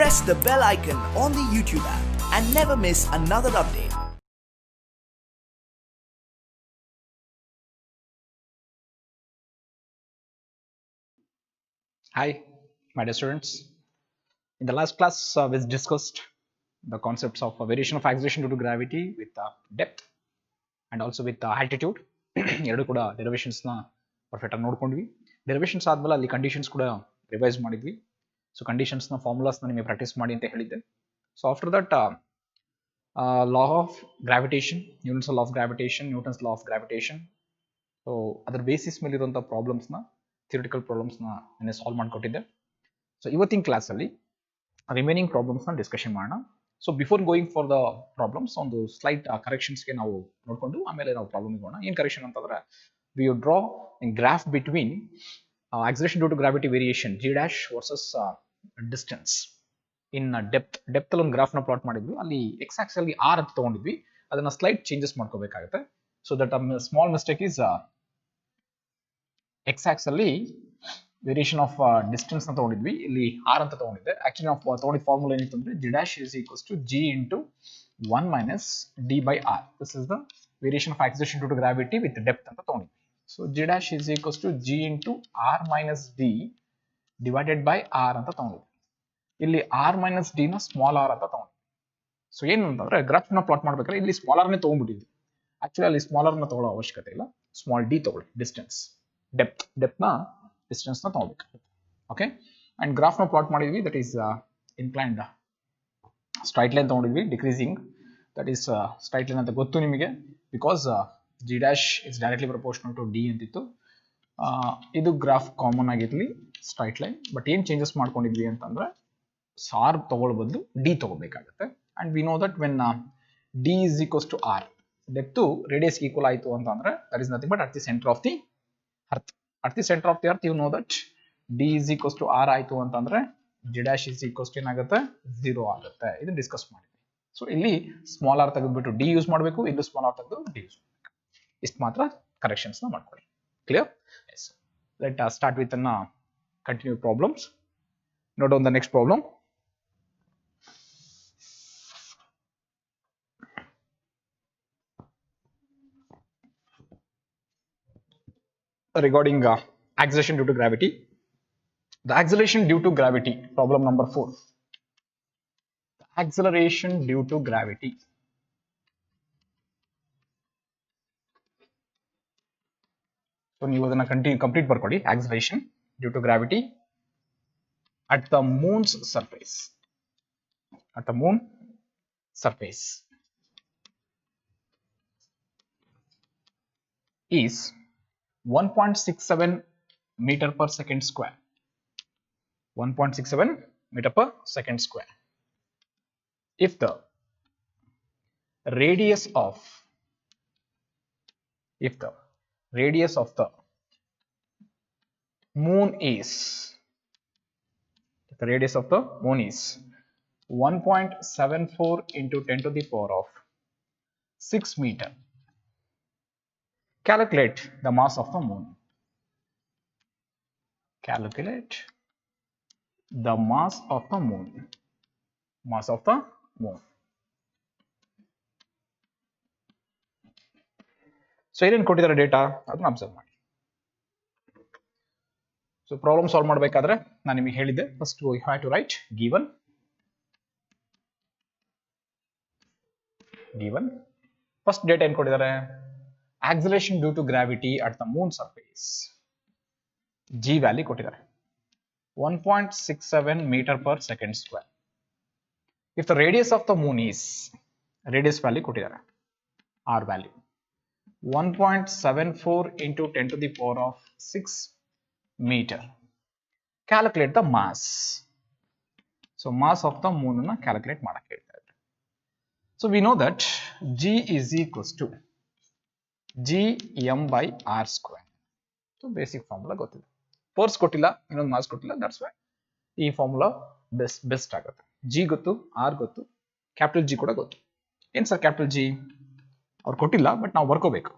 press the bell icon on the YouTube app and never miss another update. Hi, my dear students. In the last class, we discussed the concepts of variation of acceleration due to gravity with depth and also with altitude. ಎರಡು ಕೂಡ ಡೆರಿವೇಷನ್ಸ್ನ perfect ಆಗಿ ನೋಡ್ಕೊಂಡ್ವಿ. Derivations ಆದ್ಮೇಲೆ ಅಲ್ಲಿ conditions ಕೂಡ revise ಮಾಡಿದ್ವಿ. So ಕಂಡೀಷನ್ಸ್ನ ಫಾರ್ಮುಲಾಸ್ನ ನಿಮಗೆ practice ಮಾಡಿ ಅಂತ ಹೇಳಿದ್ದೆ. So after that law of gravitation, Newton's law of gravitation. So ಅದರ ಬೇಸಿಸ್ ಮೇಲೆ ಇರುವಂಥ ಪ್ರಾಬ್ಲಮ್ಸ್ನ, ಥಿಯರಿಟಿಕಲ್ ಪ್ರಾಬ್ಲಮ್ಸ್ನ ನಾನು ಸಾಲ್ವ್ ಮಾಡಿಕೊಟ್ಟಿದ್ದೆ. ಸೊ ಇವತ್ತಿನ ಕ್ಲಾಸಲ್ಲಿ ರಿಮೈನಿಂಗ್ ಪ್ರಾಬ್ಲಮ್ಸ್ನ ಡಿಸ್ಕಷನ್ ಮಾಡೋಣ. So before going for the problems ಒಂದು ಸ್ಲೈಟ್ ಕರೆಕ್ಷನ್ಸ್ಗೆ ನಾವು ನೋಡಿಕೊಂಡು ಆಮೇಲೆ ನಾವು ಪ್ರಾಬ್ಲಮ್ ಹೋಗೋಣ. ಏನು ಕರೆಕ್ಷನ್ ಅಂತಂದ್ರೆ, we you draw graph between acceleration due to gravity variation g dash versus distance in depth ಅಲ್ಲಿ ಒಂದು ಗ್ರಾಫ್ನ ಪ್ಲಾಟ್ ಮಾಡಿದ್ವಿ. ಅಲ್ಲಿ ಎಕ್ಸ್ ಆಕ್ಸಿಸ್ ಅಲ್ಲಿ r ಅಂತ ತಗೊಂಡಿದ್ವಿ, ಅದನ್ನ ಸ್ಲೈಟ್ ಚೇಂಜಸ್ ಮಾಡ್ಕೋಬೇಕಾಗುತ್ತೆ. So that small mistake is X Axis ಅಲ್ಲಿ ವೇರಿಯೇಷನ್ ಆಫ್ ಡಿಸ್ಟೆನ್ಸ್ ಅಂತ ತಗೊಂಡಿದ್ವಿ, ಇಲ್ಲಿ r ಅಂತ ತಗೊಂಡಿದ್ದೆ. ಆಕ್ಚುಲಿ ನಾವು ತಗೊಂಡಿದ್ದ ಫಾರ್ಮುಲಾ ಏನಿತ್ತು ಅಂದ್ರೆ g dash is equals to g into 1 minus d by r. This is the variation of acceleration due to gravity with depth ಅಂತ ತಗೊಂಡಿದ್ವಿ. So g dash is equals to g into r minus d divided by r ಅಂತ ತಗೊಂಡಿದ್ವಿ. ಇಲ್ಲಿ r minus d ನ small r ಅಂತ ತಗೊಂಡಿದ್ವಿ. So ಏನು ಅಂತಂದ್ರೆ graph ನ plot ಮಾಡ್ಬೇಕಾದ್ರೆ ಇಲ್ಲಿ ಸ್ಮಾಲ್ r ನೇ ತಗೊಂಡ್ಬಿಟ್ಟಿದ್ವಿ. ಆಕ್ಚುಲಿ ಅಲ್ಲಿ ಸ್ಮಾಲ್ r ನ ತಗೊಳ್ಳೋ ಅವಶ್ಯಕತೆ ಇಲ್ಲ, ಸ್ಮಾಲ್ d ತಗೊಳ್ಳಿ. ಡಿಸ್ಟೆನ್ಸ್ ಡೆಪ್ತ್ ನ ಡಿಸ್ಟೆನ್ಸ್ ನ ತಗೊಳ್ಬೇಕಾಗುತ್ತೆ. ಓಕೆ, ಅಂಡ್ ಗ್ರಾಫ್ ನ ಪ್ಲಾಟ್ ಮಾಡಿದ್ವಿ. That is inclined straight line ತಗೊಂಡಿದ್ವಿ, decreasing. That is straight line ಅಂತ ಗೊತ್ತು ನಿಮಗೆ, because g dash is directly proportional to d ಅಂತಿತ್ತು. ಇದು ಗ್ರಾಫ್ ಕಾಮನ್ ಆಗಿರ್ಲಿ ಸ್ಟ್ರೈಟ್ ಲೈನ್. ಬಟ್ ಏನ್ ಚೇಂಜಸ್ ಮಾಡ್ಕೊಂಡಿದ್ವಿ ಅಂತಂದ್ರೆ ಸಾರ್ ತಗೊಳ್ಳೋ ಬದಲು ಡಿ ತಗೋಬೇಕಾಗುತ್ತೆ. And we no that when D is equals to R, depth radius equal ಆಯಿತು ಅಂತಂದ್ರೆ that is nothing but at the center of the earth. At the center of the earth you know that D is equals to R ಆಯಿತು ಅಂತಂದ್ರೆ G dash is equals to ಏನಾಗುತ್ತೆ, 0 ಆಗುತ್ತೆ. ಇದನ್ನ discuss ಮಾಡಿದ್ವಿ. So ಇಲ್ಲಿ small R ತೆಗೆದ್ಬಿಟ್ಟು D use ಮಾಡಬೇಕು, ಇಲ್ಲೂ ಸ್ಮಾಲ್ ಆರ್ ತೆಗೆದು ಡಿ ಯೂಸ್ ಮಾಡಬೇಕು. ಇಷ್ಟು ಮಾತ್ರ ಕರೆಕ್ಷನ್ಸ್ ನ ಮಾಡ್ಕೊಳ್ಳಿ. Clear? S. Let start with continue problems. Note on the next problem. Regarding acceleration due to gravity, the acceleration due to gravity, problem number 4. The acceleration due to gravity. So ನೀವು ಅದನ್ನ complete ಬರ್ಕೊಳ್ಳಿ. acceleration due to gravity at the moon's surface. At the moon surface is 1.67 meter per second square. 1.67 meter per second square. If the radius of the moon is 1.74 into 10 to the power of 6 meter. Calculate the mass of the moon. Calculate the mass of the moon. Mass of the moon. So ಏನೇನು ಕೊಟ್ಟಿದ್ದಾರೆ data ಅದನ್ನ observe ಮಾಡಿ. So problem solve ಮಾಡಬೇಕಾದ್ರೆ ನಾನು ನಿಮಗೆ ಹೇಳಿದ್ದೆ, first you have to write given. First data ಏನು ಕೊಟ್ಟಿದ್ದಾರೆ? acceleration due to gravity at the moon surface. G value ಕೊಟ್ಟಿದ್ದಾರೆ 1.67 meter per second square. If the radius of the moon is, radius value ಕೊಟ್ಟಿದ್ದಾರೆ r value 1.74 into 10 to the power of 6 meter. Calculate the mass. So mass of the moon ಅನ್ನು calculate ಮಾಡಕ್ಕೆ ಹೇಳ್ತಾ ಇದ್ದಾರೆ. So we know that G is equals to gm by r square. So basic formula ಗೊತ್ತಿದೆ. Force ಕೊಟ್ಟಿಲ್ಲ, ಇನ್ನೊಂದು mass ಕೊಟ್ಟಿಲ್ಲ, that's why ಈ formula best ಆಗುತ್ತೆ. ಜಿ ಗೊತ್ತು, ಆರ್ ಗೊತ್ತು, ಕ್ಯಾಪಿಟಲ್ ಜಿ ಕೂಡ ಗೊತ್ತು. ಏನ್ ಸರ್ ಕ್ಯಾಪಿಟಲ್ ಜಿ ಅವ್ರು ಕೊಟ್ಟಿಲ್ಲ, ಬಟ್ ನಾವು ಬರ್ಕೋಬೇಕು.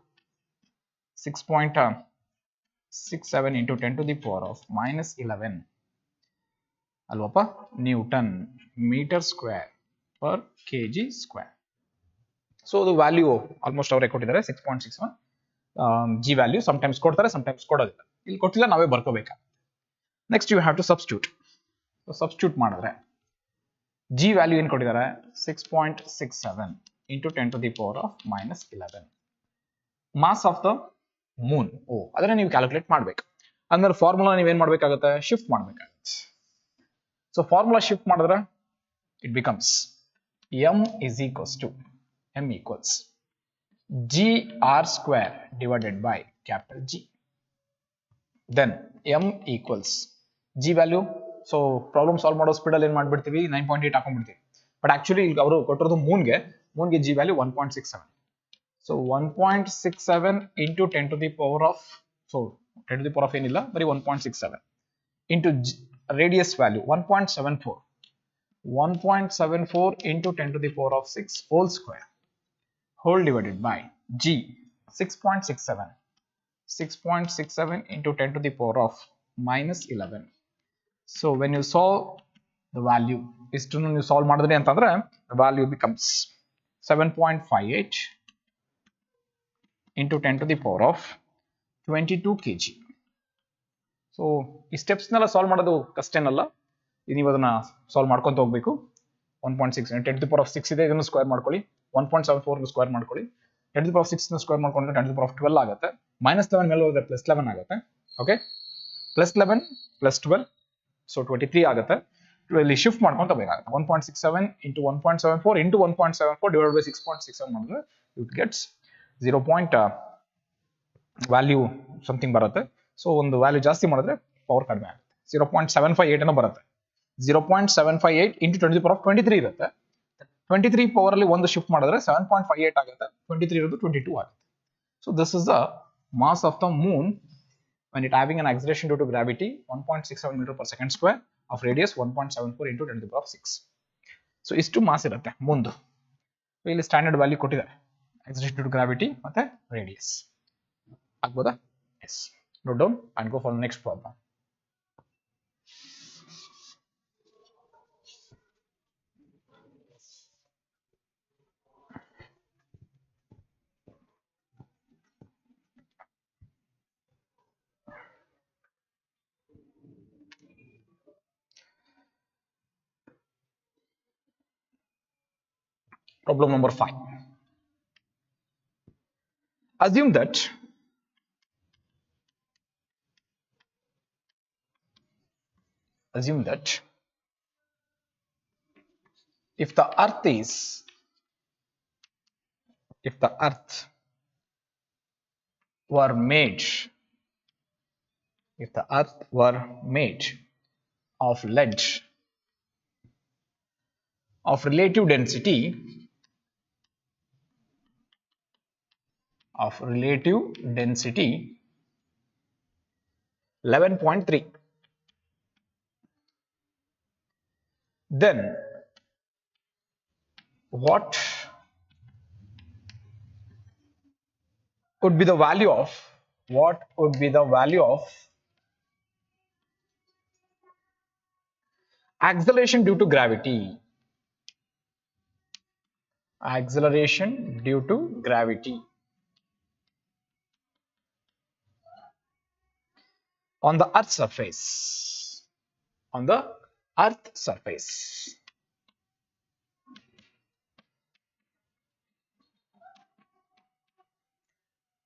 6.67 into 10 to the power of minus 11 ಅಲ್ವಪ್ಪ, newton metre square per K G square. So ಅದು ವ್ಯಾಲ್ಯೂ ಆಲ್ಮೋಸ್ಟ್ ಅವರೇ ಕೊಟ್ಟಿದ್ದಾರೆ 6.61 ಜಿ ವ್ಯಾಲ್ಯೂ. ಸಮ್ಟೈಮ್ಸ್ ಕೊಡ್ತಾರೆ, ಸಮ್ಟೈಮ್ಸ್ ಕೊಡೋದಿಲ್ಲ. ಇಲ್ಲಿ ಕೊಟ್ಟಿಲ್ಲ, ನಾವೇ ಬರ್ಕೋಬೇಕಾ. Next you have to substitute ಮಾಡಿದ್ರೆ ಜಿ ವ್ಯಾಲ್ಯೂ ಏನು ಕೊಟ್ಟಿದ್ದಾರೆ, 6.67 into 10 to the power of -11. Mass of the moon, ಅದನ್ನ ನೀವು ಕ್ಯಾಲ್ಕುಲೇಟ್ ಮಾಡ್ಬೇಕು. ಅಂದ್ರೆ ಫಾರ್ಮುಲಾ ನೀವೇನ್ ಮಾಡ್ಬೇಕಾಗುತ್ತೆ, ಶಿಫ್ಟ್ ಮಾಡ್ಬೇಕಾಗುತ್ತೆ. ಸೊ ಫಾರ್ಮುಲಾ ಶಿಫ್ಟ್ ಮಾಡಿದ್ರೆ it becomes m equals gr square divided by capital G. Then m equals g value. So problem solve ಮಾಡೋ speed ಅಲ್ಲಿ ಏನ್ ಮಾಡ್ಬಿಡ್ತೀವಿ, 9.8 ಹಾಕೊಂಡ್ಬಿಡ್ತೀವಿ. ಬಟ್ ಆಕ್ಚುಲಿ ಈಗ ಅವರು ಕೊಟ್ಟಿರೋದು ಮೂನ್ಗೆ G value 1.67. So 1.67 into 10 to the power of, so 10 to the power of ಏನಿಲ್ಲ, ಬರೀ 1.67 into radius value 1.74. 1.74 into 10 to the power of 6 whole square whole divided by G 6.67. 6.67 into 10 to the power of -11. So when you solve the value, istunu you solve madidre antandre the value becomes 7.58 into 10 to the power of 22 kg. So ಈ steps ನೆಲ್ಲ solve ಮಾಡೋದು ಕಷ್ಟ ಏನಲ್ಲ, ನೀವು ಅದನ್ನ solve ಮಾಡ್ಕೊಂತ ಹೋಗ್ಬೇಕು. 1.6 10 to the power of 6 ಇದೆ, ಇದನ್ನು ಸ್ಕ್ವೇರ್ ಮಾಡ್ಕೊಳ್ಳಿ. 1.74 ಸ್ಕ್ವೇರ್ ಮಾಡ್ಕೊಳ್ಳಿ. 10 to the power of 6 square ಮಾಡ್ಕೊಂಡ್ರೆ 10 to the power of 12 ಆಗುತ್ತೆ. -11 ಮೇಲೆ ಹೋದ್ರೆ +11 ಆಗುತ್ತೆ. ಓಕೆ, +11 +12 ಸೊ 23 ಆಗುತ್ತೆ. ಇಲ್ಲಿ ಶಿಫ್ಟ್ ಮಾಡ್ಕೊಂತ ಬೇಕಾಗುತ್ತೆ. 1.67 into 1.74 into 1.74 divided by 6.67 ಮಾಡಿದ್ರೆ ಇಟ್ ಗೆಟ್ಸ್ 0. ವ್ಯಾಲ್ಯೂ ಸಮಥಿಂಗ್ ಬರುತ್ತೆ. ಸೊ ಒಂದು ವ್ಯಾಲ್ಯೂ ಜಾಸ್ತಿ ಮಾಡಿದ್ರೆ ಪವರ್ ಕಡಿಮೆ ಆಗುತ್ತೆ. 0.758 ಏನೋ ಬರುತ್ತೆ. 0.758 into 10 to the power of 23 ಇರುತ್ತೆ. 23 ಪವರ್ ಅಲ್ಲಿ ಒಂದು ಶಿಫ್ಟ್ ಮಾಡಿದ್ರೆ 7.58 ಆಗುತ್ತೆ. 23 ಇರೋದು 22 ಆಗುತ್ತೆ. So this is the mass of the moon when it having an acceleration due to gravity 1.67 meter per second square of radius 1.74 into 10 to the power of 6. So ಇಷ್ಟು mass ಇರುತ್ತೆ ಮುಂದು. ಇಲ್ಲಿ ಸ್ಟ್ಯಾಂಡರ್ಡ್ ವ್ಯಾಲ್ಯೂ ಕೊಟ್ಟಿದ್ದಾರೆ, acceleration due to gravity ಮತ್ತೆ radius. ಆಗ್ಬೋದಾ? Yes. Note down and go for the next problem. Problem number 5. Assume that if the earth were made of lead of relative density 11.3, then what would be the value of acceleration due to gravity on the earth surface.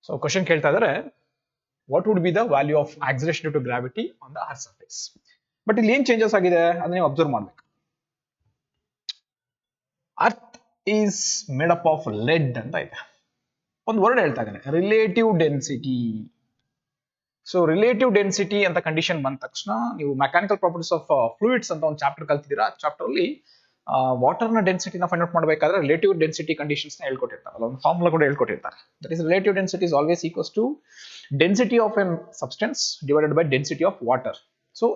So question ಕೇಳ್ತಾ ಇದ್ದಾರೆ, what would be the value of acceleration due to gravity on the earth surface. But ಇಲ್ಲಿ ಏನ್ changes ಆಗಿದೆ ಅದನ್ನ ನೀವು observe ಮಾಡ್ಬೇಕು. Earth is made up of lead ಅಂತ ಇದೆ. ಒಂದು ವರ್ಡ್ ಹೇಳ್ತಾ ಇದ್ದಾನೆ, relative density. So relative density ಅಂತ ಕಂಡೀಷನ್ ಬಂದ ತಕ್ಷಣ ನೀವು ಮೆಕ್ಯಾನಿಕಲ್ ಪ್ರಾಪರ್ಟೀಸ್ ಆಫ್ ಫ್ಲೂಯಿಡ್ಸ್ ಅಂತ ಒಂದು ಚಾಪ್ಟರ್ ಕಲ್ತಿದ್ದೀರಾ. ಆ ಚಾಪ್ಟರ್ ಅಲ್ಲಿ ವಾಟರ್ ನ ಡೆನ್ಸಿಟಿನ ಫೈಂಡ್ ಔಟ್ ಮಾಡಬೇಕಾದ್ರೆ ರಿಲೇಟಿವ್ ಡೆನ್ಸಿಟಿ ಕಂಡೀಷನ್ಸ್ ನ ಹೇಳ್ಕೊಟ್ಟಿರ್ತಾರಲ್ಲ, ಒಂದು ಫಾರ್ಮುಲಾ ಕೂಡ ಹೇಳ್ಕೊಟ್ಟಿರ್ತಾರೆ. That is relative density is always equals to density of an substance divided by density of water. So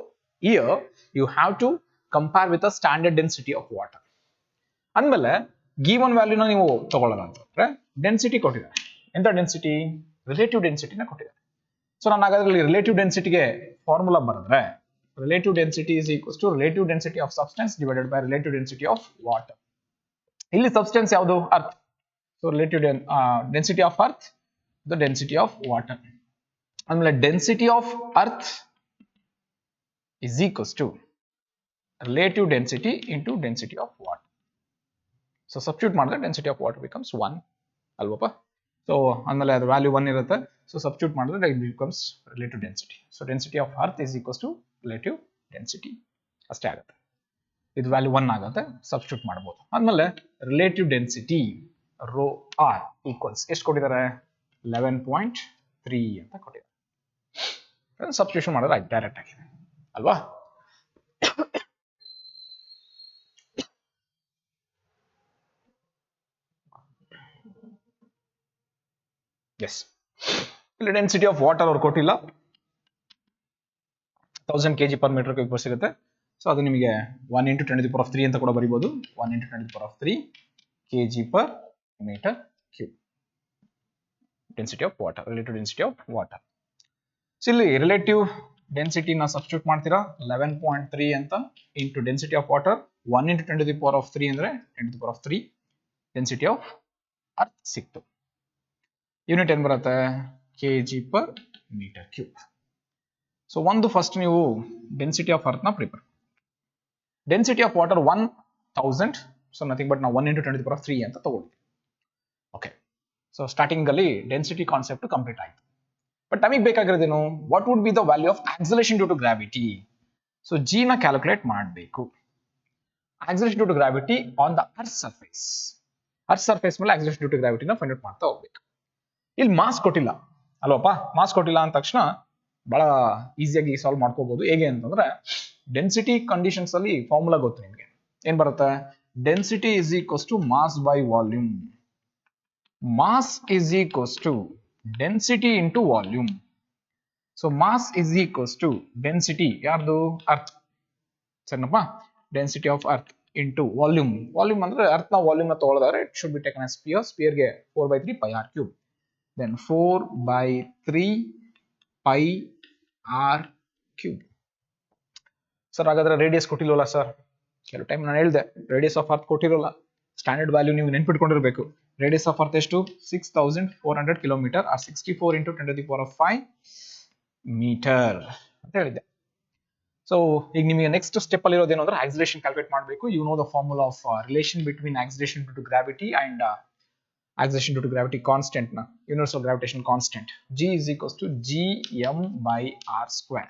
here you have to compare with the standard density of water. ಅಂದಮೇಲೆ given ವ್ಯಾಲ್ಯೂನ ನೀವು ತಗೊಳ್ಳೋಣ ಅಂತಂದ್ರೆ density ಕೊಟ್ಟಿದ್ದಾರೆ. ಎಂತ density? Relative ಡೆನ್ಸಿಟಿನ ಕೊಟ್ಟಿದ್ದಾರೆ. So ನಾನು ಹಾಗಾದ್ರೆ relative ಡೆನ್ಸಿಟಿಗೆ formula ಬರೆದ್ರೆ relative density is equals to relative density of substance divided by relative density of water. ಇಲ್ಲಿ substance ಯಾವುದು? Earth. So relative density of earth, the density of water. ಆಮೇಲೆ density of earth is equals to relative density into density of water. So substitute ಮಾಡಿದ್ರೆ density of water becomes 1 ಅಲ್ವಪ್ಪ. So ಆಮೇಲೆ ಅದು value 1 ಇರುತ್ತೆ. So substitute ಮಾಡಿದ್ರೆ it becomes relative density. So density of earth is equals to relative density ಅಷ್ಟೇ ಆಗುತ್ತೆ. ಇದು value 1 ಆಗುತ್ತೆ, substitute ಮಾಡಬಹುದು. ಆಮೇಲೆ relative density rho R equals ಎಷ್ಟು ಕೊಟ್ಟಿದ್ದಾರೆ? 11.3 ಅಂತ ಕೊಟ್ಟಿದ್ದಾರೆ. ಸಬ್ಸ್ಟಿಟ್ಯೂಷನ್ ಮಾಡಿದ್ರೆ ಆಯ್ತು ಡೈರೆಕ್ಟ್ ಆಗಿದೆ ಅಲ್ವಾ? ಎಸ್, ಇಲ್ಲಿ ಡೆನ್ಸಿಟಿ ಆಫ್ ವಾಟರ್ ಅವ್ರು ಕೊಟ್ಟಿಲ್ಲ, 1000 kg per meter cube ಸಿಗುತ್ತೆ. ಸೊ ಅದು ನಿಮಗೆ 1 × 10⁻³ ಅಂತ ಕೂಡ ಬರೀಬಹುದು. 1 × 10⁻³ kg per meter cube density of water, relative density of water. So ಇಲ್ಲಿ ರಿಲೇಟಿವ್ ಡೆನ್ಸಿಟಿನ ಸಬ್ಸ್ಟಿಟ್ಯೂಟ್ ಮಾಡ್ತೀರಾ 11.3 ಅಂತ ಇಂಟು ಡೆನ್ಸಿಟಿ ಆಫ್ ವಾಟರ್ 1 × 10⁻³ ಅಂದ್ರೆ 10⁻³ ಡೆನ್ಸಿಟಿ ಆಫ್ ಅರ್ತ್ ಸಿಕ್ತು. ಯೂನಿಟ್ ಏನ್ ಬರುತ್ತೆ? kg per meter cube. So ಒಂದು ಫಸ್ಟ್ ನೀವು ಡೆನ್ಸಿಟಿ ಆಫ್ ಅರ್ತ್ ನ prepare. Density of water 1000, so nothing but ನಾವು 1 × 10⁻³ ಅಂತ ತಗೊಳ್ತೀವಿ. ಓಕೆ, ಸೊ ಸ್ಟಾರ್ಟಿಂಗ್ ಅಲ್ಲಿ ಡೆನ್ಸಿಟಿ ಕಾನ್ಸೆಪ್ಟ್ ಕಂಪ್ಲೀಟ್ ಆಯ್ತು. ಬಟ್ ನಮಗೆ ಬೇಕಾಗಿರೋದೇನು? What would be the value of acceleration due to gravity. So G ನ ಕ್ಯಾಲ್ಕುಲೇಟ್ ಮಾಡಬೇಕು. Acceleration due to gravity on the earth surface. Earth surface ಮೇಲೆ ಆಕ್ಸಲರೇಷನ್ ಡ್ಯೂ ಟು ಗ್ರಾವಿಟಿನ find out ಮಾಡ್ತಾ ಹೋಗ್ಬೇಕು. ಇಲ್ಲಿ ಮಾಸ್ ಕೊಟ್ಟಿಲ್ಲ ಅಲ್ವಪ್ಪ. ಮಾಸ್ ಕೊಟ್ಟಿಲ್ಲ ಅಂದ ತಕ್ಷಣ ಬಹಳ ಈಸಿಯಾಗಿ ಸಾಲ್ವ್ ಮಾಡ್ಕೋಬಹುದು. ಹೇಗೆ ಅಂತಂದ್ರೆ ಡೆನ್ಸಿಟಿ ಕಂಡೀಷನ್ಸ್ ಅಲ್ಲಿ ಫಾರ್ಮುಲಾ ಗೊತ್ತು ನಿಮಗೆ. ಏನ್ ಬರುತ್ತೆ? Density is equals to mass by volume. Mass is equals to density into volume. So mass is equals to density ಯಾರ್ದು? ಅರ್ತ್. ಸರಿನಪ್ಪ? Density of earth into volume. Volume ಅಂದ್ರೆ ಅರ್ತ್ ನ volume ನ ತಗೊಳ್ಳೋದಾದ್ರೆ it should be taken as sphere. Sphere ಗೆ 4/3 πr³. Then 4/3 πr³. Sir ಹಾಗಾದ್ರೆ radius ಕೊಟ್ಟಿಲ್ವಲ್ಲ sir? ಕೆಲವು ಟೈಮ್ ನಾನು ಹೇಳಿದೆ ರೇಡಿಯಸ್ ಆಫ್ ಅರ್ತ್ ಕೊಟ್ಟಿರೋಲ್ಲ. ಸ್ಟ್ಯಾಂಡರ್ಡ್ ವ್ಯಾಲ್ಯೂ ನೀವು ನೆನ್ಪಿಟ್ಕೊಂಡಿರ್ಬೇಕು. ರೇಡಿಯಸ್ ಆಫ್ ಅರ್ತ್ ಎಷ್ಟು? 6400 ಕಿಲೋಮೀಟರ್ ಆರ್ 64 × 10⁵ ಮೀಟರ್ ಅಂತ ಹೇಳಿದ್ದೆ. ಸೊ ಈಗ ನಿಮಗೆ ನೆಕ್ಸ್ಟ್ ಸ್ಟೆಪ್ ಅಲ್ಲಿ ಇರೋದೇನು ಅಂದ್ರೆ ಆಕ್ಸಲರೇಷನ್ ಕ್ಯಾಲ್ಕುಲೇಟ್ ಮಾಡಬೇಕು. You know the formula of relation between acceleration due to gravity and acceleration due to gravity constant na universal gravitation constant g is equals to gm/r².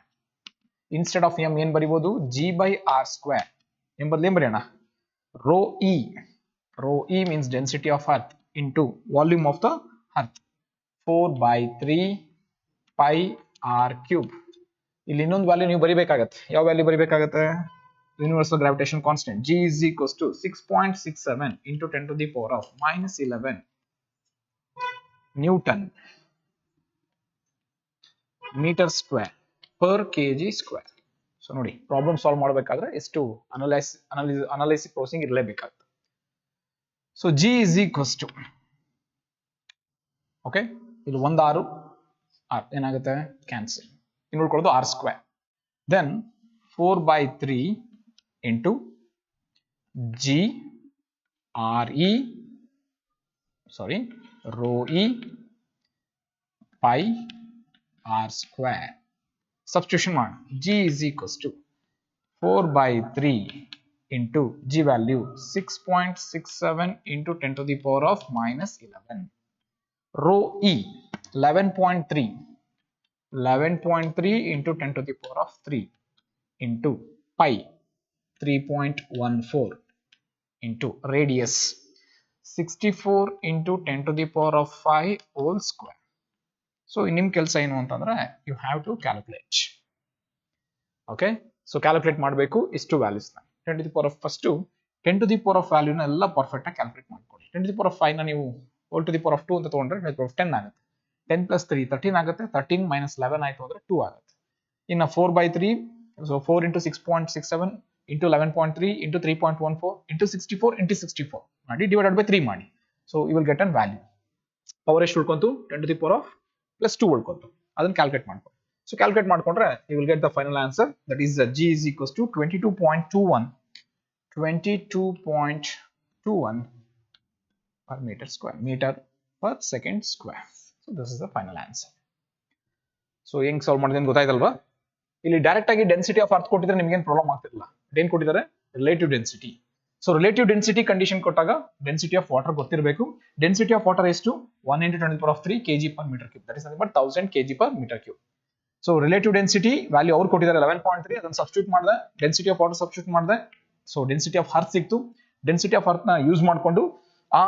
instead of m ಏನ್ ಬರಿಬಹುದು? g/r². ಏನ್ ಬದಲು ಏನ್ ಬರೆಯೋಣ? rho e means density of earth into volume of the earth 4/3 πr³. ಇಲ್ಲಿ ಇನ್ನೊಂದು value ನೀವು ಬರಿಬೇಕಾಗತ್ತೆ. ಯಾವ value ಬರಿಬೇಕಾಗತ್ತೆ? universal gravitation constant g is equals to 6.67 into 10⁻⁻11 Newton meter square per kg square. So ನೋಡಿ ಪ್ರಾಬ್ಲಮ್ ಸಾಲ್ವ್ ಮಾಡಬೇಕಾದ್ರೆ ಎಷ್ಟು analysis processing ಇರಲೇಬೇಕಾಗುತ್ತೆ. So G is equals to okay, ಇಲ್ಲಿ 1 6 ಏನಾಗುತ್ತೆ? ಕ್ಯಾನ್ಸಲ್. ಇನ್ನು ಉಳ್ಕೊಳ್ಳೋದು r². Then 4/3 into g rho e pi r². Substitution ಮಾಡಿ. g is equals to 4/3 into g value 6.67 into 10⁻⁻11 rho e 11.3 into 10⁻³ into pi 3.14 into radius 64 into 10⁻⁵ whole square. So ನಿಮ್ ಕೆಲಸ ಏನು ಅಂತಂದ್ರೆ you have to calculate. Okay, so calculate ಮಾಡಬೇಕು ಇಷ್ಟು values ನ 10⁻⁵. 10⁻⁵ ವ್ಯಾಲ್ಯೂನ ಎಲ್ಲ perfect ಆಗಿ ಕ್ಯಾಲ್ಕುಲೇಟ್ ಮಾಡ್ಕೊಳ್ಳಿ. 10⁻⁵ ನ ನೀವು (2) ಅಂತ ತಗೊಂಡ್ರೆ 10 ಆಗುತ್ತೆ. 10 + 3 13 ಆಗುತ್ತೆ. 13 - 11 ಆಯ್ತು ಅಂದ್ರೆ 2 ಆಗುತ್ತೆ. ಇನ್ನು 4/3, so 4 into 6.67 into 11.3 into 3.14 into 64 into 64 ಮಾಡಿ divided by 3 ಮಾಡಿ. So you will get a value. Power ಎಷ್ಟು ಉಳ್ಕೊಂತು? 10⁻² + 2 ಉಳ್ಕೊಂತು. ಅದನ್ನ ಕ್ಯಾಲ್ಕುಲೇಟ್ ಮಾಡ್ಕೊ. So calculate ಮಾಡ್ಕೊಂಡ್ರೆ you will get the final answer, that is G is equals to 22.21 per meter per second square. So this is the final answer. So ಹೆಂಗ್ solve ಮಾಡಿದೆ ಅಂತ ಗೊತ್ತಾಯ್ತಲ್ವಾ? ಇಲ್ಲಿ direct ಆಗಿ density of earth ಕೊಟ್ಟಿದ್ರೆ ನಿಮಗೆ ಏನು problem ಆಗ್ತಿರಲಿಲ್ಲ. ಏನ್ ಕೊಟ್ಟಿದ್ದಾರೆ? Relative density. So relative density condition ಕೊಟ್ಟಾಗ ಡೆನ್ಸಿಟಿ ಆಫ್ ವಾಟರ್ ಗೊತ್ತಿರಬೇಕು. ಡೆನ್ಸಿಟಿ ಆಫ್ ವಾಟರ್ ಎಷ್ಟು? 1 × 10³ kg per meter cube. That is nothing but 1000 kg per meter cube. So relative density value ಅವ್ರು ಕೊಟ್ಟಿದ್ದಾರೆ 11.3, ಅದನ್ನು ಸಬ್ಸ್ಟಿಟ್ಯೂಟ್ ಮಾಡಿದೆ. ಡೆನ್ಸಿಟಿ ಆಫ್ ವಾಟರ್ ಸಬ್ಸ್ಟಿಟ್ಯೂಟ್ ಮಾಡಿದೆ. So density of earth ಸಿಕ್ತು. Density of earth ನ use ಮಾಡಿಕೊಂಡು ಆ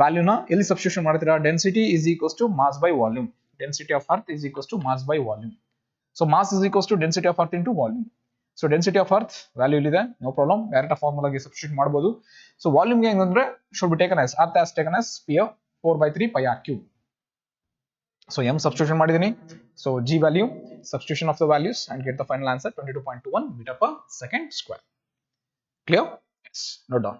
ವ್ಯಾಲ್ಯೂನ ಎಲ್ಲಿ ಸಬ್ಸ್ಟಿಟ್ಯೂಷನ್ ಮಾಡ್ತೀರಾ? Density is equals to mass by volume. Density of earth is equals to mass by volume. So mass is equals to density of earth into volume. So density of earth value ilide, no problem, direct formula ge substitute ಮಾಡಬಹುದು. So volume ge engandre should be taken as earth has taken as P of 4/3 pi r cube. So m substitution ಮಾಡಿದೀನಿ. So G value, substitution of the values and get the final answer 22.21 meter per second square. Clear? Yes. Note down.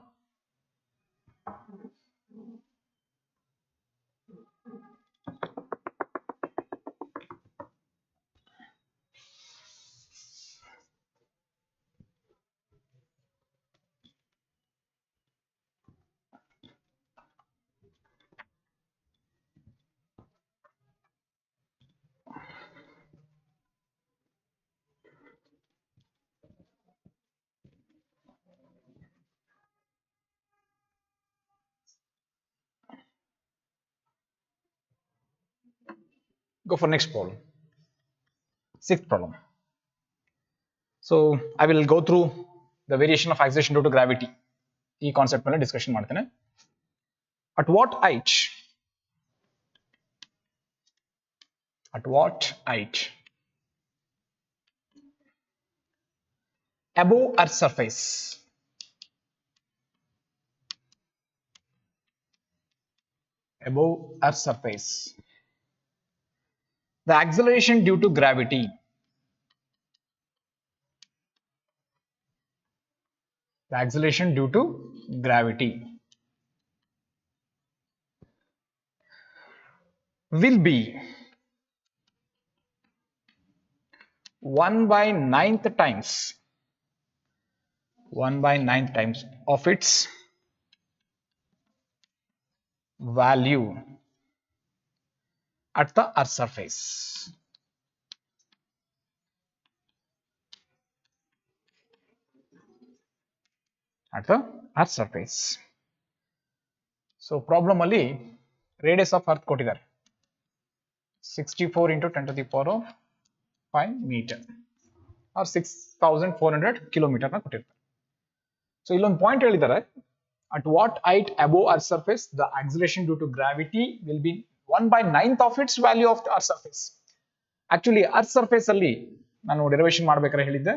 Go for next problem. Sixth problem. So I will go through the variation of acceleration due to gravity. ಈ concept ಮೇಲೆ discussion ಮಾಡ್ತೇನೆ. At what height above earth surface the acceleration due to gravity will be 1/9th times of its value at the earth surface. So problem ಅಲ್ಲಿ radius of earth ಕೊಟ್ಟಿದ್ದಾರೆ 64 × 10⁵ meter or 6400 kilometer ನ ಕೊಟ್ಟಿರ್ತಾರೆ. So ಇಲ್ಲೊಂದು point ಹೇಳಿದ್ದಾರೆ, at what height above earth surface the acceleration due to gravity will be 1/9th of its value of the earth surface. Actually earth surface ಅಲ್ಲಿ ನಾನು derivation ಮಾಡ್ಬೇಕಾದ್ರೆ ಹೇಳಿದ್ದೆ,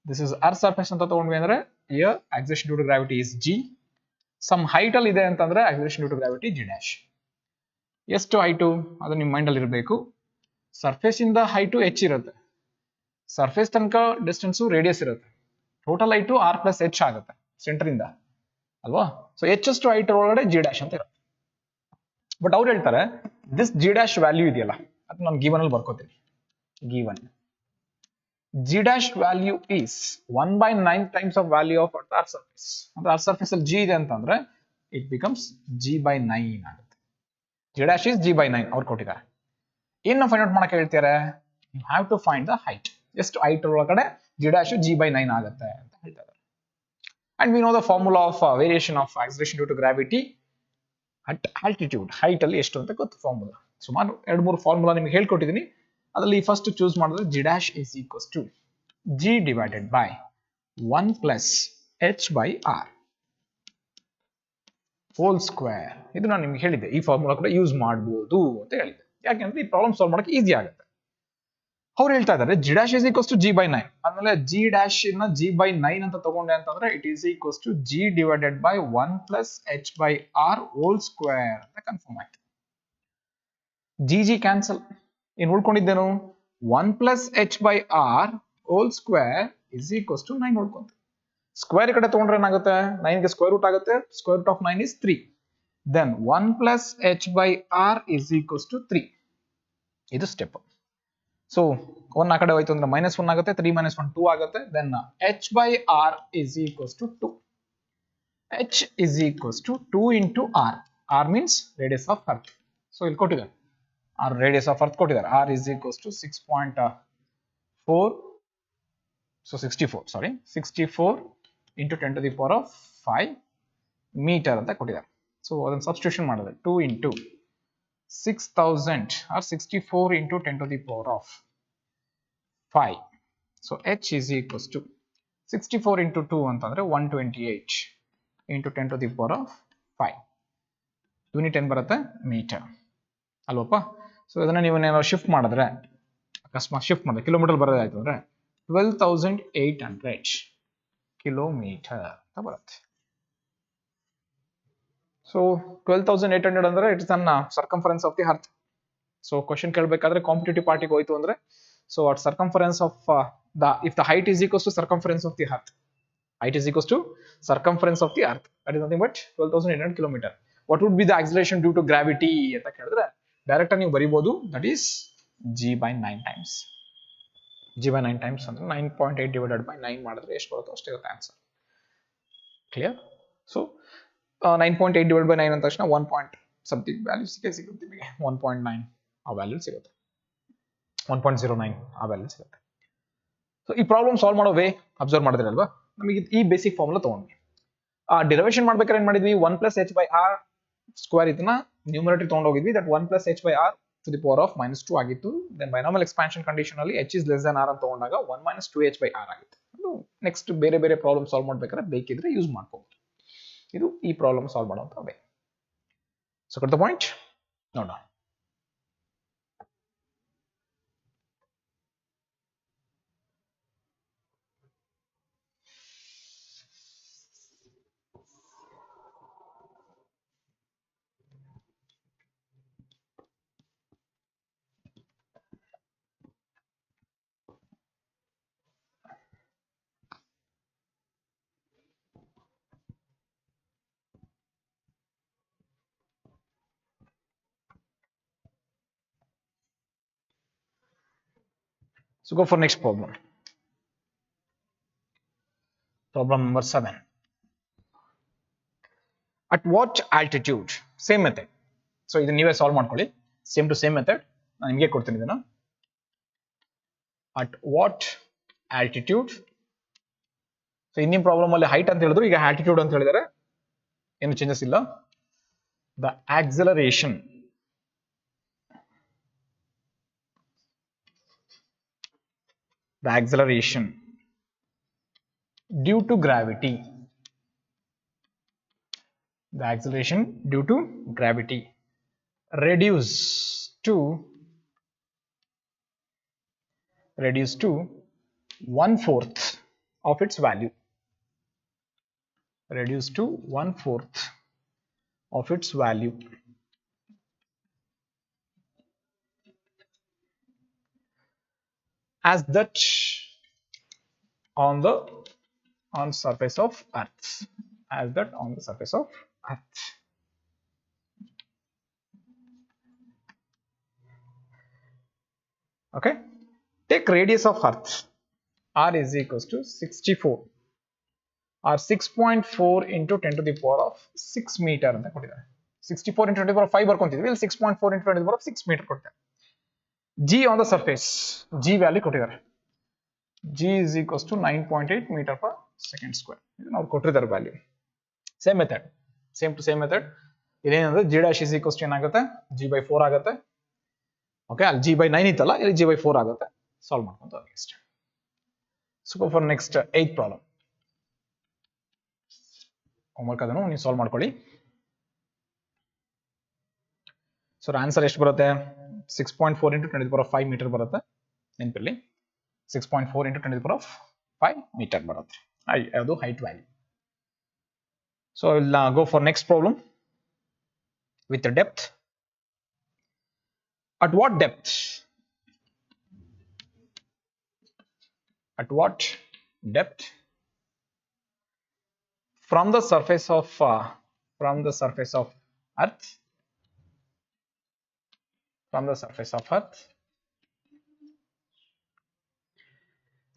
this is earth surface ಅಂತ ತಗೊಂಡ್ವಿ ಅಂದ್ರೆ here acceleration due to gravity is g, some height ಅಲ್ಲಿ ಇದೆ ಅಂತಂದ್ರೆ acceleration due to gravity g dash. ಎಷ್ಟು ಹೈಟು ಅದು ನಿಮ್ಮ ಮೈಂಡ್ ಅಲ್ಲಿ ಇರಬೇಕು. ಸರ್ಫೇಸ್ ಇಂದ ಹೈಟು h ಇರುತ್ತೆ, ಸರ್ಫೇಸ್ ತನಕ ಡಿಸ್ಟೆನ್ಸ್ ರೇಡಿಯಸ್ ಇರುತ್ತೆ, ಟೋಟಲ್ ಹೈಟು r + h ಆಗುತ್ತೆ ಸೆಂಟರ್ ಇಂದ ಅಲ್ವಾ. ಸೊ h ಅಷ್ಟು ಹೈಟ್ ಒಳಗಡೆ g dash ಅಂತ ಇರುತ್ತೆ. ಬಟ್ ಅವ್ರು ಹೇಳ್ತಾರೆ ದಿಸ್ g dash ವ್ಯಾಲ್ಯೂ ಇದೆಯಲ್ಲ, ಅದು ನಾನು ಗಿವನ್ ಅಲ್ಲಿ ಬರ್ಕೋತೀನಿ. Given g dash value is 1/9 times of value of earth surface. ಅಂದ್ರೆ earth surface ಅಲ್ಲಿ g ಇದೆ ಅಂತಂದ್ರೆ it becomes g/9 ಆಗುತ್ತೆ. g dash is g/9 ಅವ್ರು ಕೊಟ್ಟಿದ್ದಾರೆ. ಇನ್ನು ಫೈಂಡ್ ಔಟ್ ಮಾಡಕ್ಕೆ ಹೇಳ್ತಾರೆ, you have to find the height. ಎಷ್ಟು ಹೈಟ್ ಒಳಗಡೆ g dash g/9 ಆಗುತ್ತೆ ಅಂತ ಹೇಳ್ತಾರೆ. And we know the formula of variation of acceleration due to gravity at altitude. height ಅಲ್ಲಿ ಎಷ್ಟು ಅಂತ ಗೊತ್ತು ಫಾರ್ಮುಲಾ. ಸುಮಾರು 2-3 ಫಾರ್ಮುಲಾ ನಿಮಗೆ ಹೇಳ್ಕೊಟ್ಟಿದ್ದೀನಿ. ಅದರಲ್ಲಿ ಫಸ್ಟ್ ಚೂಸ್ ಮಾಡಿದ್ರೆ g dash is equals to g divided by 1 plus h by r whole square. ಇದು ನಾನು ನಿಮ್ಗೆ ಹೇಳಿದ್ದೆ, ಈ ಫಾರ್ಮುಲಾ ಕೂಡ ಯೂಸ್ ಮಾಡಬಹುದು ಅಂತ ಹೇಳಿದ್ದೆ. ಯಾಕೆಂದ್ರೆ ಈ ಪ್ರಾಬ್ಲಮ್ ಸಾಲ್ವ್ ಮಾಡಕ್ಕೆ ಈಸಿ ಆಗುತ್ತೆ. ಅವ್ರು ಹೇಳ್ತಾ ಇದ್ದಾರೆ g dash is equals to g/9. ಆಮೇಲೆ g dash ನ g/9 ಅಂತ ತಗೊಂಡೆ ಅಂತಂದ್ರೆ it is equals to g divided by 1 plus h by r whole square ಅಂತ ಕನ್ಫರ್ಮ್ ಆಯ್ತು. g ಕ್ಯಾನ್ಸಲ್, ಏನು ಉಳ್ಕೊಂಡಿದ್ದೇನು 1 plus h by r whole square is equals to 9 ಉಳ್ಕೊಂತ. Square ಕಡೆ ತಗೊಂಡ್ರೆ ಏನಾಗುತ್ತೆ, 9 ಗೆ ಸ್ಕ್ವೇರ್ ರೂಟ್ ಆಗುತ್ತೆ, square root of 9 is 3. then 1 plus h by r is equals to 3. ಇದು step. So 1 ಆ ಕಡೆ ಹೋಯ್ತು ಅಂದ್ರೆ -1 ಆಗುತ್ತೆ, 3 - 1 2 ಆಗುತ್ತೆ. Then h/r is equals to 2. h is equals to 2 into r. r means radius of earth. So ಇಲ್ಲಿ ಕೊಟ್ಟಿದ್ದಾರೆ r radius of earth ಕೊಟ್ಟಿದ್ದಾರೆ. r is equals to 6.4, so 64, sorry, 64 into 10 to the power of 5 meter ಅಂತ ಕೊಟ್ಟಿದ್ದಾರೆ. So ಅದನ್ನು substitution ಮಾಡಿದ್ರೆ 2 into 6000 or 64 into 10 to the power of 5. So h is equals to 64 into 2 ಅಂತಂದ್ರೆ 128 into 10 to the power of 5. Unit ಏನು ಬರುತ್ತೆ? Metre ಅಲ್ವಪ್ಪ. So ಇದನ್ನ ನೀವು shift ಮಾಡಿದ್ರೆ, ಅಕಸ್ಮಾತ್ ಶಿಫ್ಟ್ ಮಾಡಿದ್ರೆ ಕಿಲೋಮೀಟರ್ ಬರೋದಾಯ್ತು ಅಂದ್ರೆ 12,800 ಕಿಲೋಮೀಟರ್ ಅಂತ ಬರುತ್ತೆ. ಸೊ 12,800 ಅಂದ್ರೆ it's an circumference of the earth. So question ಕೇಳಬೇಕಾದ್ರೆ ಕಾಂಪಿಟೇಟಿವ್ ಪಾರ್ಟಿಗೆ ಹೋಯ್ತು ಅಂದ್ರೆ, so at circumference of if the height is equals to circumference of the earth, height is equals to circumference of the earth, that is nothing but 12,800 kilometer. What would be the acceleration due to gravity ಅಂತ ಕೇಳಿದ್ರೆ direct ಆಗಿ ನೀವು ಬರಿಬಹುದು, that is g/9 times. g/9 times ಅಂದ್ರೆ 9.8 divided by 9 ಮಾಡಿದ್ರೆ ಎಷ್ಟು ಬರುತ್ತೋ ಅಷ್ಟೇ ಇರುತ್ತೆ answer. Clear? So 9.8 divided by 9 ಅಂದ ತಕ್ಷಣ 1 ಪಾಯಿಂಟ್ ಸಮಥಿಂಗ್ ವ್ಯಾಲ್ಯೂ ಸಿಗುತ್ತೆ ನಿಮಗೆ. 1.9 ಆ ವ್ಯಾಲ್ಯೂ ಸಿಗುತ್ತೆ, 1.09 ಆ ವ್ಯಾಲ್ಯೂ ಸಿಗುತ್ತೆ. ಸೊ ಈ ಪ್ರಾಬ್ಲಮ್ ಸಾಲ್ವ್ ಮಾಡೋ ವೇ ಅಬ್ಸರ್ವ್ ಮಾಡಿದ್ರಲ್ವಾ, ನಮಗೆ ಈ ಬೇಸಿಕ್ ಫಾರ್ಮುಲಾ ತಗೊಂಡ್ವಿ. ಆ ಡಿರೈವೇಶನ್ ಮಾಡ್ಬೇಕಾದ್ರೆ ಏನ್ ಮಾಡಿದ್ವಿ, 1 + h/r ಸ್ಕ್ವೇರ್ ಇದನ್ನ ನ್ಯೂಮರೇಟರ್ ತಗೊಂಡು ಹೋಗಿದ್ವಿ. That 1 + h/r to the power of -2 ಆಗಿತ್ತು. ದೆನ್ ಬೈನಾಮಿಯಲ್ ಎಕ್ಸ್ಪಾನ್ಷನ್ ಕಂಡೀಷನ್ ಅಲ್ಲಿ h is less than r ಅಂತ ತಗೊಂಡಾಗ 1 - 2h/r ಆಗಿತ್ತು. ನೆಕ್ಸ್ಟ್ ಬೇರೆ ಬೇರೆ ಪ್ರಾಬ್ಲಮ್ ಸಾಲ್ವ್ ಮಾಡ್ಬೇಕಾದ್ರೆ ಬೇಕಿದ್ರೆ ಯೂಸ್ ಮಾಡ್ಕೋಬಹುದು. ಇದು ಈ ಪ್ರಾಬ್ಲಮ್ ಸಾಲ್ವ್ ಮಾಡುವಂತ way. So got the point? ನೋಡೋಣ. So go for next problem. Problem number 7. At what altitude? Same method. So ಇದನ್ನ ನೀವೇ ಸಾಲ್ವ್ ಮಾಡ್ಕೊಳ್ಳಿ. ಸೇಮ್ ಟು ಸೇಮ್ ಮೆಥಡ್ ನಾನು ನಿಮಗೆ ಕೊಡ್ತೀನಿ ಇದನ್ನ. At what altitude? ಸೊ ಇನ್ನಿನ ಪ್ರಾಬ್ಲಮ್ ಅಲ್ಲಿ ಹೈಟ್ ಅಂತ ಹೇಳಿದ್ರು, ಈಗ ಆಲ್ಟಿಟ್ಯೂಡ್ ಅಂತ ಹೇಳಿದರೆ ಏನು ಚೇಂಜಸ್ ಇಲ್ಲ. The acceleration due to gravity, the acceleration due to gravity reduce to 1/4 of its value, reduce to 1/4 of its value as that on surface of earth, as that on the surface of earth. Okay, take radius of earth. R is equals to 64 or 6.4 into 10 to the power of 6 meter ಅಂತ ಕೊಟ್ಟಿದ್ದಾರೆ. 64 into 10 to the power of 5 ಬರ್ಕೊಂತಿದ್ವಿ, ಇಲ್ಲಿ 6.4 into 10 to the power of 6 meter ಕೊಟ್ಟಿದ್ದಾರೆ. G on the surface, G value ಕೊಟ್ಟಿದ್ದಾರೆ. G is equals to 9.8 meter per second square. ಇದು ನಾವು ಕೊಟ್ಟಿದ್ದಾರೆ value. Same method, same to same method. ಇದೇನಂದ್ರೆ G dash is equals to ಏನಾಗುತ್ತೆ, G/4 ಆಗುತ್ತೆ. Okay, ಅಲ್ಲಿ G/9 ಇತ್ತಲ್ಲ, ಇಲ್ಲಿ G/4 ಆಗುತ್ತೆ. ಸಾಲ್ವ್ ಮಾಡ್ಕೊಂತ ಹೋಗಿ ಅಷ್ಟೇ. So go for next 8th problem. Homework ಅದನ್ನು ನೀವು ಸಾಲ್ವ್ ಮಾಡ್ಕೊಳ್ಳಿ. ಸೊ ಆನ್ಸರ್ ಎಷ್ಟು ಬರುತ್ತೆ, 6.4 into 10 to the power of 5 meter ಬರುತ್ತೆ. ನೆನಪಿರಲಿ, 6.4 into 10 to the power of 5 meter ಬರುತ್ತೆ. ಅದು height value. So will go for next problem with depth. At what depth? At what depth from the surface of earth, from the surface of earth,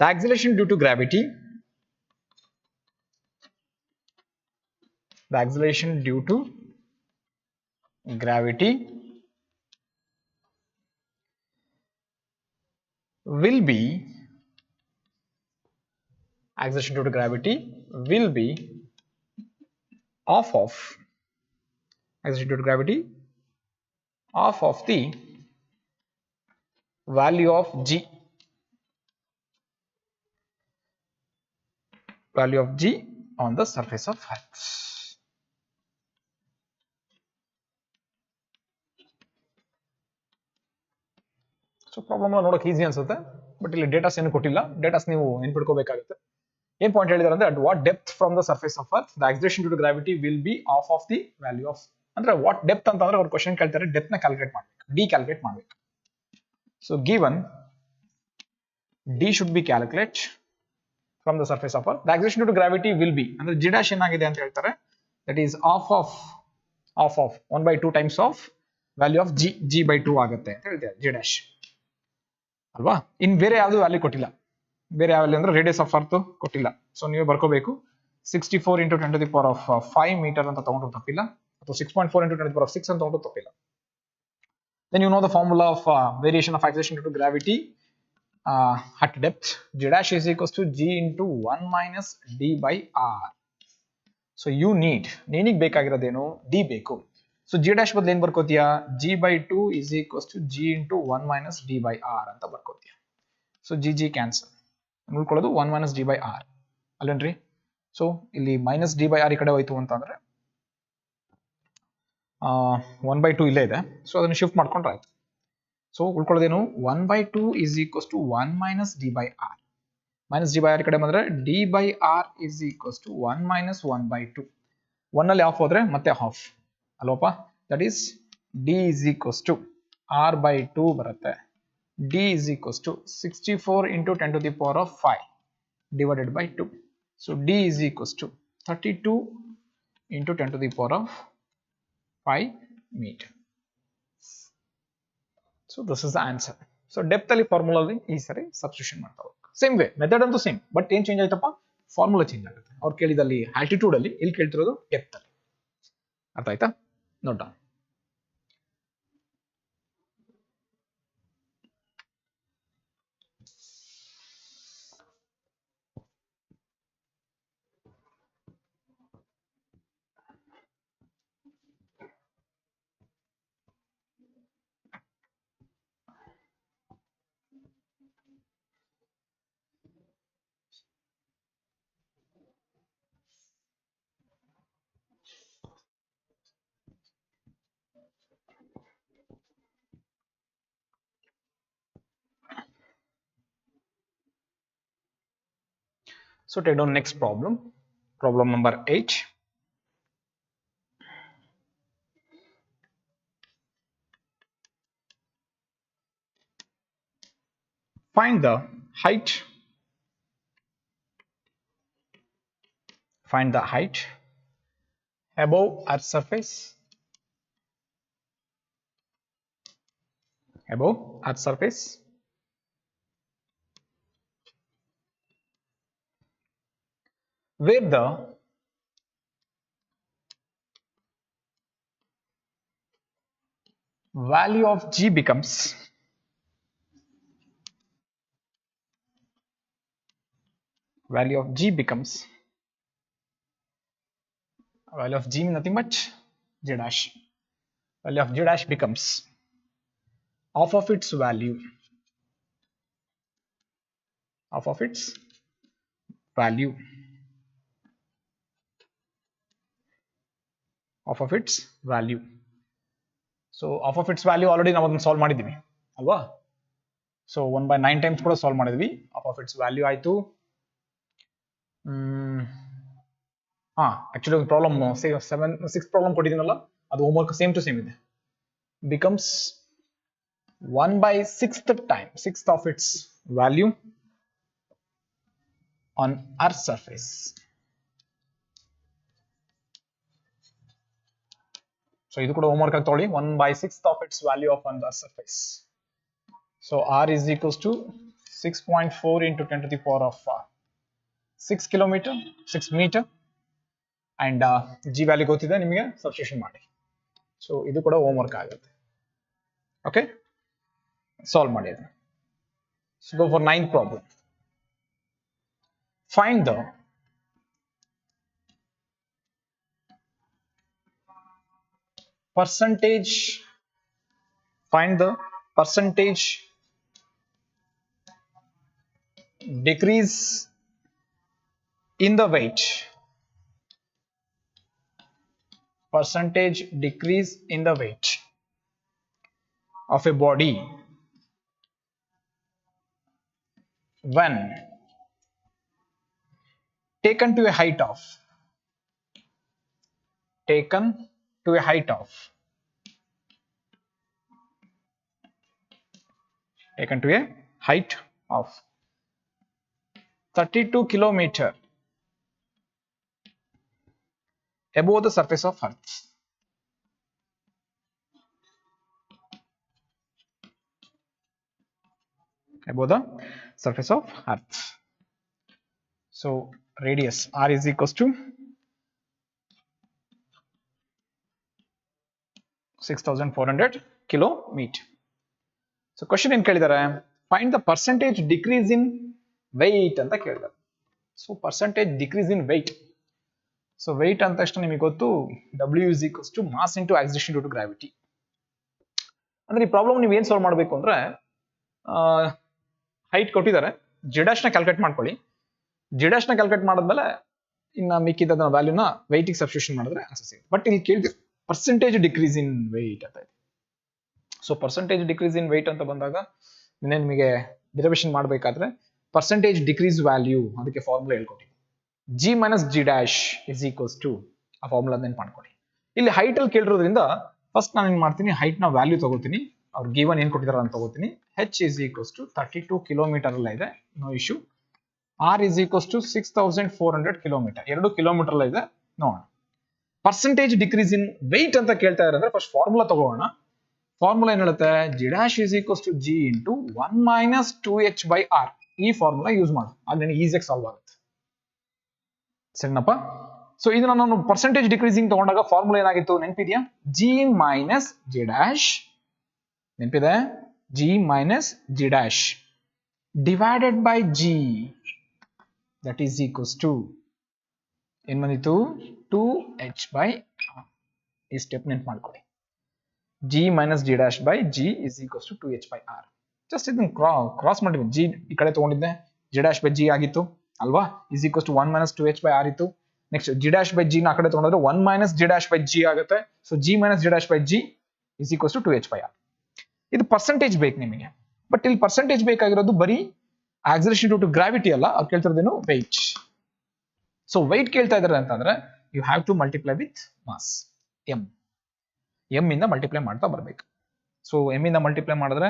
The acceleration due to gravity, the acceleration due to gravity will be, acceleration due to gravity will be half of, acceleration due to gravity half of the value of g, value of g on the surface of earth. So problem ನೋಡೋಕೆ easy ಅನ್ಸುತ್ತೆ, but ಇಲ್ಲಿ datas ಏನು ಕೊಟ್ಟಿಲ್ಲ, datas ನೀವು ನೆನ್ಪಿಟ್ಕೋಬೇಕಾಗುತ್ತೆ. ಏನ್ point ಹೇಳಿದಾರೆ ಅಂದ್ರೆ, at what depth from the surface of earth the acceleration due to gravity will be half of the value of, ಅಂದ್ರೆ ವಾಟ್ ಡೆಪ್ತ್ ಅಂತಂದ್ರೆ ಅವ್ರು ಕ್ವಶನ್ ಕೇಳ್ತಾರೆ, ಡೆಪ್ತ್ ನ ಕ್ಯಾಲ್ಕುಲೇಟ್ ಮಾಡ್ಬೇಕು, ಡಿ ಕ್ಯಾಲ್ಕುಲೇಟ್ ಮಾಡ್ಬೇಕು. So given D should be calculate from the surface of earth the acceleration due to gravity will B, ಅಂದ್ರೆ G dash ಏನಾಗಿದೆ ಅಂತ ಹೇಳ್ತಾರೆ, that is of 1/2 times of value of g/2 ಆಗುತ್ತೆ ಅಂತ ಹೇಳ್ತಾರೆ G dash ಅಲ್ವಾ. ಇನ್ ಬೇರೆ ಯಾವ್ದು ವ್ಯಾಲ್ಯೂ ಕೊಟ್ಟಿಲ್ಲ, ಬೇರೆ ಯಾವ ವ್ಯಾಲ್ಯೂ ಅಂದ್ರೆ ರೇಡಿಯಸ್ ಆಫ್ ಅರ್ತ್ ಕೊಟ್ಟಿಲ್ಲ. ಸೊ ನೀವು ಬರ್ಕೋಬೇಕು 64 × 10⁵ ಮೀಟರ್ ಅಂತ ತಗೊಂಡ್ರು ತಪ್ಪಿಲ್ಲ, ಅಥವಾ 6.4 × 10⁶ ಅಂತ ತಗೊಂಡ್ರು ತಪ್ಪಿಲ್ಲ. Then you know the formula of variation of acceleration due to gravity at depth, g dash is equals to g into 1 minus d by r. So you need, ನೀನಿಗೆ ಬೇಕಾಗಿರೋದೇನು, d ಬೇಕು. So g dash ಬದಲು ಏನ್ ಬರ್ಕೋತೀಯಾ, g/2 is equals to g into 1 minus d by r ಅಂತ ಬರ್ಕೋತೀಯ. So g cancel, ಉಳ್ಕೊಳ್ಳೋದು 1 minus d by r ಅಲ್ಲೇನ್ರಿ. So ಇಲ್ಲಿ minus d by r ಈ ಕಡೆ ಹೋಯ್ತು ಅಂತಂದ್ರೆ 1/2 ಇಲ್ಲೇ ಇದೆ, ಸೊ ಅದನ್ನು ಶಿಫ್ಟ್ ಮಾಡ್ಕೊಂಡ್ರೆ ಆಯ್ತು. ಸೊ ಉಳ್ಕೊಳ್ಳೋದೇನು, 1/2 is equals to 1 minus d by r. Minus d by r ಈ ಕಡೆ ಬಂದ್ರೆ d by r is equals to 1 minus 1/2. 1 ಅಲ್ಲಿ ಆಫ್ ಹೋದ್ರೆ ಮತ್ತೆ ಹಾಫ್ ಅಲ್ವಪ್ಪ, that is d is equals to r/2 ಬರುತ್ತೆ. d is equals to 64 × 10⁵ divided by 2. So d is equals to 32 × 10⁵ meter. So this is the answer. So depth ಅಲ್ಲಿ formula ಅಲ್ಲಿ ಈ ಸರಿ substitution ಮಾಡ್ತಾ ಹೋಗ್ಬೇಕು. ಸೇಮ್ ವೇ ಮೆಥಡ್ ಅಂತೂ same, but ಏನ್ change ಆಯ್ತಪ್ಪ, ಫಾರ್ಮುಲಾ ಚೇಂಜ್ ಆಗುತ್ತೆ. ಅವ್ರು ಕೇಳಿದಲ್ಲಿ ಆಲ್ಟಿಟ್ಯೂಡ್ ಅಲ್ಲಿ, ಇಲ್ಲಿ ಕೇಳ್ತಿರೋದು ಡೆಪ್ತ್ ಅಲ್ಲಿ. ಅರ್ಥ ಆಯ್ತಾ? Note down. So take down next problem, problem number 8. Find the height, above earth's surface, where the value of g becomes value of g nothing but g dash. Value of g dash becomes half of its value, so of of it's value already ನಾವು ಅದನ್ನ solve ಮಾಡಿದ್ದೀವಿ ಅಲ್ವಾ. So 1/9 times ಕೂಡ solve ಮಾಡಿದ್ವಿ. Of of it's value ಆಯ್ತು. Actually ಒಂದು problem 6 problem ಕೊಟ್ಟಿದ್ದೀನಲ್ಲ, ಅದು homework same to same ಇದೆ. Becomes 1/6th of its value on Earth's surface. So ಇದು ಕೂಡ ಹೋಮ್ವರ್ಕ್ ಆಗಿ ತಗೊಳ್ಳಿ. 1/6th of its value of on the surface. So r is equals to 6.4 into 10 to the power of 6 kilometer, 6 meter. And G value ಗೊತ್ತಿದೆ ನಿಮಗೆ substitution ಮಾಡಿ. So ಇದು ಕೂಡ home work ಆಗುತ್ತೆ. ಓಕೆ, ಸಾಲ್ವ್ ಮಾಡಿ ಅದನ್ನ. So go for 9th problem. Find the percentage decrease in the weight of a body when taken to a height of 32 kilometer above the surface of Earth. So radius r is equals to 6400 kilometer. So question ಏನು ಕೇಳಿದ್ದಾರೆ, find the percentage decrease in weight ಅಂತ ಕೇಳಿದ್ದಾರೆ. So percentage decrease in weight. So weight ಅಂತ ತಕ್ಷಣ ನಿಮಗೆ ಗೊತ್ತು W is equals to mass into acceleration due to gravity. ಅಂದ್ರೆ ಈ ಪ್ರಾಬ್ಲಮ್ ನೀವು ಏನು ಸಾಲ್ವ್ ಮಾಡಬೇಕು ಅಂದ್ರೆ ಹೈಟ್ ಕೊಟ್ಟಿದ್ದಾರೆ, G' ನ ಕ್ಯಾಲ್ಕುಲೇಟ್ ಮಾಡ್ಕೊಳ್ಳಿ. G' ನ ಕ್ಯಾಲ್ಕುಲೇಟ್ ಮಾಡಿದ್ಮೇಲೆ ಇನ್ನು ಮಿಕ್ಕಿದ ವ್ಯಾಲ್ಯೂನ ವೆಯ್ಟಿಗೆ ಸಬ್ಸ್ಟಿಟ್ಯೂಷನ್ ಮಾಡಿದ್ರೆ ಆನ್ಸರ್ ಸಿಗುತ್ತೆ. ಬಟ್ ಇಲ್ಲಿ ಕೇಳಿದ್ರೆ ಪರ್ಸೆಂಟೇಜ್ ಡಿಕ್ರೀಸ್ ಇನ್ ವೆಯ್ಟ್ ಅಂತ ಇದೆ. So percentage decrease in weight ಅಂತ ಬಂದಾಗ ನಿಮಗೆ ಡೆರಿವೇಷನ್ ಮಾಡಬೇಕಾದ್ರೆ ಪರ್ಸೆಂಟೇಜ್ ಡಿಕ್ರೀಸ್ ವ್ಯಾಲ್ಯೂ ಅದಕ್ಕೆ ಫಾರ್ಮುಲಾ ಹೇಳ್ಕೊಟ್ಟಿದ್ದೀನಿ. G minus G' is equals to ಆ ಫಾರ್ಮುಲಾ ನೆನ್ಪು ಮಾಡ್ಕೊಳ್ಳಿ. ಇಲ್ಲಿ ಹೈಟ್ ಅಲ್ಲಿ ಕೇಳಿರೋದ್ರಿಂದ ಫಸ್ಟ್ ನಾನು ಏನು ಮಾಡ್ತೀನಿ, ಹೈಟ್ ನ ವ್ಯಾಲ್ಯೂ ತಗೋತೀನಿ, ಅವ್ರು ಗಿವನ್ ಏನು ಕೊಟ್ಟಿದ್ದಾರೆ ಅಂತ ತಗೋತೀನಿ. H is equals to 32 kilometre ಅಲ್ಲ ಇದೆ, no issue. R is equals to 6400 kilometre, 2 kilometre ಅಲ್ಲ ಇದೆ, ನೋಡೋಣ. ಪರ್ಸೆಂಟೇಜ್ ಡಿಕ್ರೀಸ್ ಇನ್ ವೆಯ್ಟ್ ಅಂತ ಕೇಳ್ತಾ ಇದ್ದಾರೆ ಅಂದ್ರೆ ಫಸ್ಟ್ ಫಾರ್ಮುಲಾ ತಗೋಣ. ಫಾರ್ಮುಲಾ ಏನ್ ಹೇಳುತ್ತೆ, G' is equals to G into 1 minus 2H by R. ಈ ಫಾರ್ಮುಲಾ ಯೂಸ್ ಮಾಡು, ಅದು ನಿನಗೆ ಈಸಿಯಾಗಿ ಸಾಲ್ವ್ ಆಗುತ್ತೆ. ಸರಿನಪ್ಪ. ಸೊ ಇದನ್ನ ನಾನು ಪರ್ಸೆಂಟೇಜ್ ಡಿಕ್ರೀಸಿಂಗ್ ತಗೊಂಡಾಗ ಫಾರ್ಮುಲಾ ಏನಾಗಿತ್ತು ನೆನಪಿದೆಯಾ? G minus G' ನೆನಪಿದೆ, G minus G' divided by G, that is equals to ಏನ್ ಬಂದಿತ್ತು 2H by R. ಈ ಸ್ಟೆಪ್ ನೆನ್ಪು ಮಾಡ್ಕೊಳ್ಳಿ. G minus G' by G is equals to 2H by R. Just ಇದನ್ನ ಕ್ರಾಸ್ ಮಾಡಿದ್ವಿ. G ಈ ಕಡೆ ತಗೊಂಡಿದ್ದೆ, G' by G ಆಗಿತ್ತು ಅಲ್ವಾ, is equals to 1 minus 2H by R ಇತ್ತು. ನೆಕ್ಸ್ಟ್ G' by G ನ ಆ ಕಡೆ ತಗೊಂಡ್ರೆ 1 minus G' by G ಆಗುತ್ತೆ. So G minus G' by G is equals to 2H by R. ಇದು ಪರ್ಸೆಂಟೇಜ್ ಬೇಕು ನಿಮಗೆ. ಬಟ್ ಇಲ್ಲಿ ಪರ್ಸೆಂಟೇಜ್ ಬೇಕಾಗಿರೋದು ಬರೀ ಆಕ್ಸಲರೇಷನ್ ಡ್ಯೂ ಟು ಗ್ರಾವಿಟಿ ಅಲ್ಲ, ಅವ್ರು ಕೇಳ್ತಿರೋದೇನು ವೆಯ್ಟ್. ಸೊ ವೆಯ್ಟ್ ಕೇಳ್ತಾ ಇದ್ದಾರೆ ಅಂತಂದ್ರೆ you have to multiply with mass, M ಇಂದ ಮಲ್ಟಿಪ್ಲೈ ಮಾಡ್ತಾ ಬರ್ಬೇಕು. ಸೊ ಎಂ ಇಂದ ಮಲ್ಟಿಪ್ಲೈ ಮಾಡಿದ್ರೆ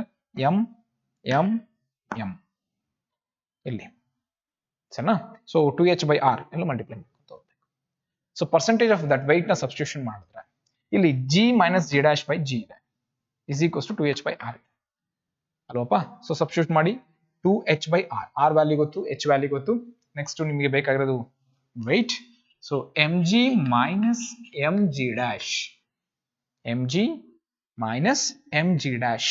ಎಂ ಎಂ ಎಂ ಇಲ್ಲಿ ಸರಿನಾ. ಸೊ 2H by R ಎಲ್ಲ ಮಲ್ಟಿಪ್ಲೈ ಮಾಡ್ತಾ ಹೋಗ್ಬೇಕು. So percentage of that weight ನ ಸಬ್ಸ್ಟಿಟ್ಯೂಷನ್ ಮಾಡಿದ್ರೆ ಇಲ್ಲಿ G minus G' by G ಇದೆ, is equals to 2H by R ಅಲ್ವಪ್ಪ. ಸೊ ಸಬ್ಸ್ಟಿಟ್ಯೂಟ್ ಮಾಡಿ 2H by R, R value ಗೊತ್ತು, H ವ್ಯಾಲ್ಯೂ ಗೊತ್ತು. ನೆಕ್ಸ್ಟ್ ನಿಮಗೆ ಬೇಕಾಗಿರೋದು weight. So mg minus mg'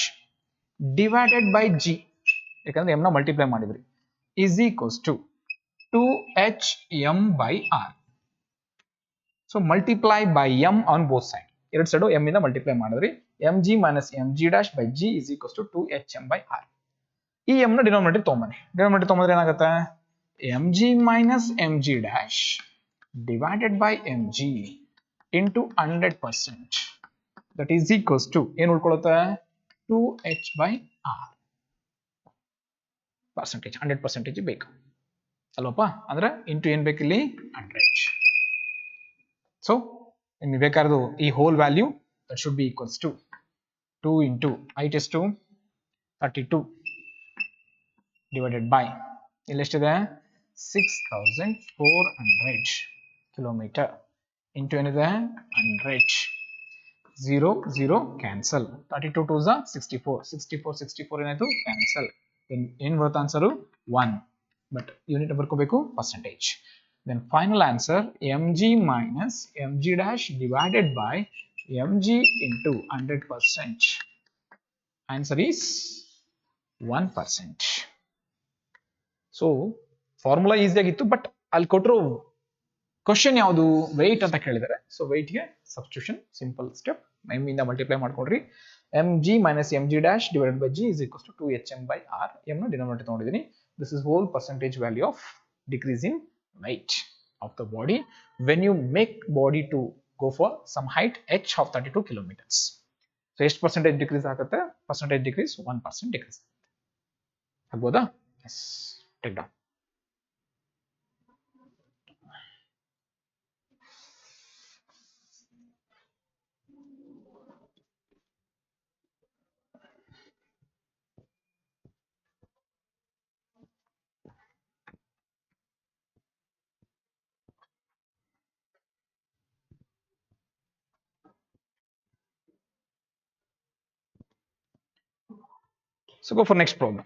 divided by G, ಯಾಕಂದ್ರೆ m ನ ಮಲ್ಟಿಪ್ಲೈ ಮಾಡಿದ್ರಿ, is equals to 2HM by R. So multiply by m on both side, ಎರಡು side m ಇಂದ multiply ಮಾಡಿದ್ರಿ. mg minus mg' by G is equals to 2HM by R. ಈ m ನ denominator ತೊಗೊಂಬನ್ನಿ. Denominator ತೊಗೊಂಡ್ರೆ ಏನಾಗುತ್ತೆ, mg minus mg' divided by mg into 100%, that is equals to ಏನು ಉಳ್ಕೊಳ್ಳುತ್ತೆ 2H by R. Percentage 100% ಬೇಕು ಅಲ್ವಪ್ಪ, ಅಂದ್ರೆ into ಏನ್ ಬೇಕಿಲ್ಲಿ 100. So ನಿಮಗೆ ಬೇಕಾದ್ರು ಈ whole value that should be equals to 2 into height is 2 32 divided by ಇಲ್ಲಿ ಎಷ್ಟಿದೆ 6400 ಕಿಲೋಮೀಟರ್ ಇಂಟು ಏನಿದೆ 100. 0 0 ಕ್ಯಾನ್ಸಲ್, 32 2 64 64 64 ಏನಾಯ್ತು ಕ್ಯಾನ್ಸಲ್. ಏನು ಬರುತ್ತೆ ಆನ್ಸರು 1, ಬಟ್ ಯೂನಿಟ್ ಬರ್ಕೋಬೇಕು percentage. Then final answer mg minus mg dash divided by mg into 100%. Answer is 1%. So formula easy ಆಗಿತ್ತು, but ಅಲ್ಲಿ ಕೊಟ್ಟರು ಕ್ವಶನ್ ಯಾವುದು ವೆಯ್ಟ್ ಅಂತ ಕೇಳಿದ್ದಾರೆ. ಸೊ ವೆಯ್ಟ್ಗೆ ಸಬ್ಸ್ಟಿಟ್ಯೂಷನ್ ಸಿಂಪಲ್ ಸ್ಟೆಪ್, m ಇಂದ ಮಲ್ಟಿಪ್ಲೈ ಮಾಡ್ಕೊಂಡ್ರಿ. mg minus mg dash divided by g is equals to 2hm by r. m ನ ಡಿನಾಮಿನೇಟರ್ ತಗೊಂಡಿದ್ದೀನಿ. This is whole percentage value of decrease in weight of the body when you make body to go for some height h of 32 kilometers. So ಎಷ್ಟು percentage decrease ಆಗುತ್ತೆ? Percentage decrease 1% decrease ಆಗ್ಬೋದಾ? Yes, take down. So go for next problem.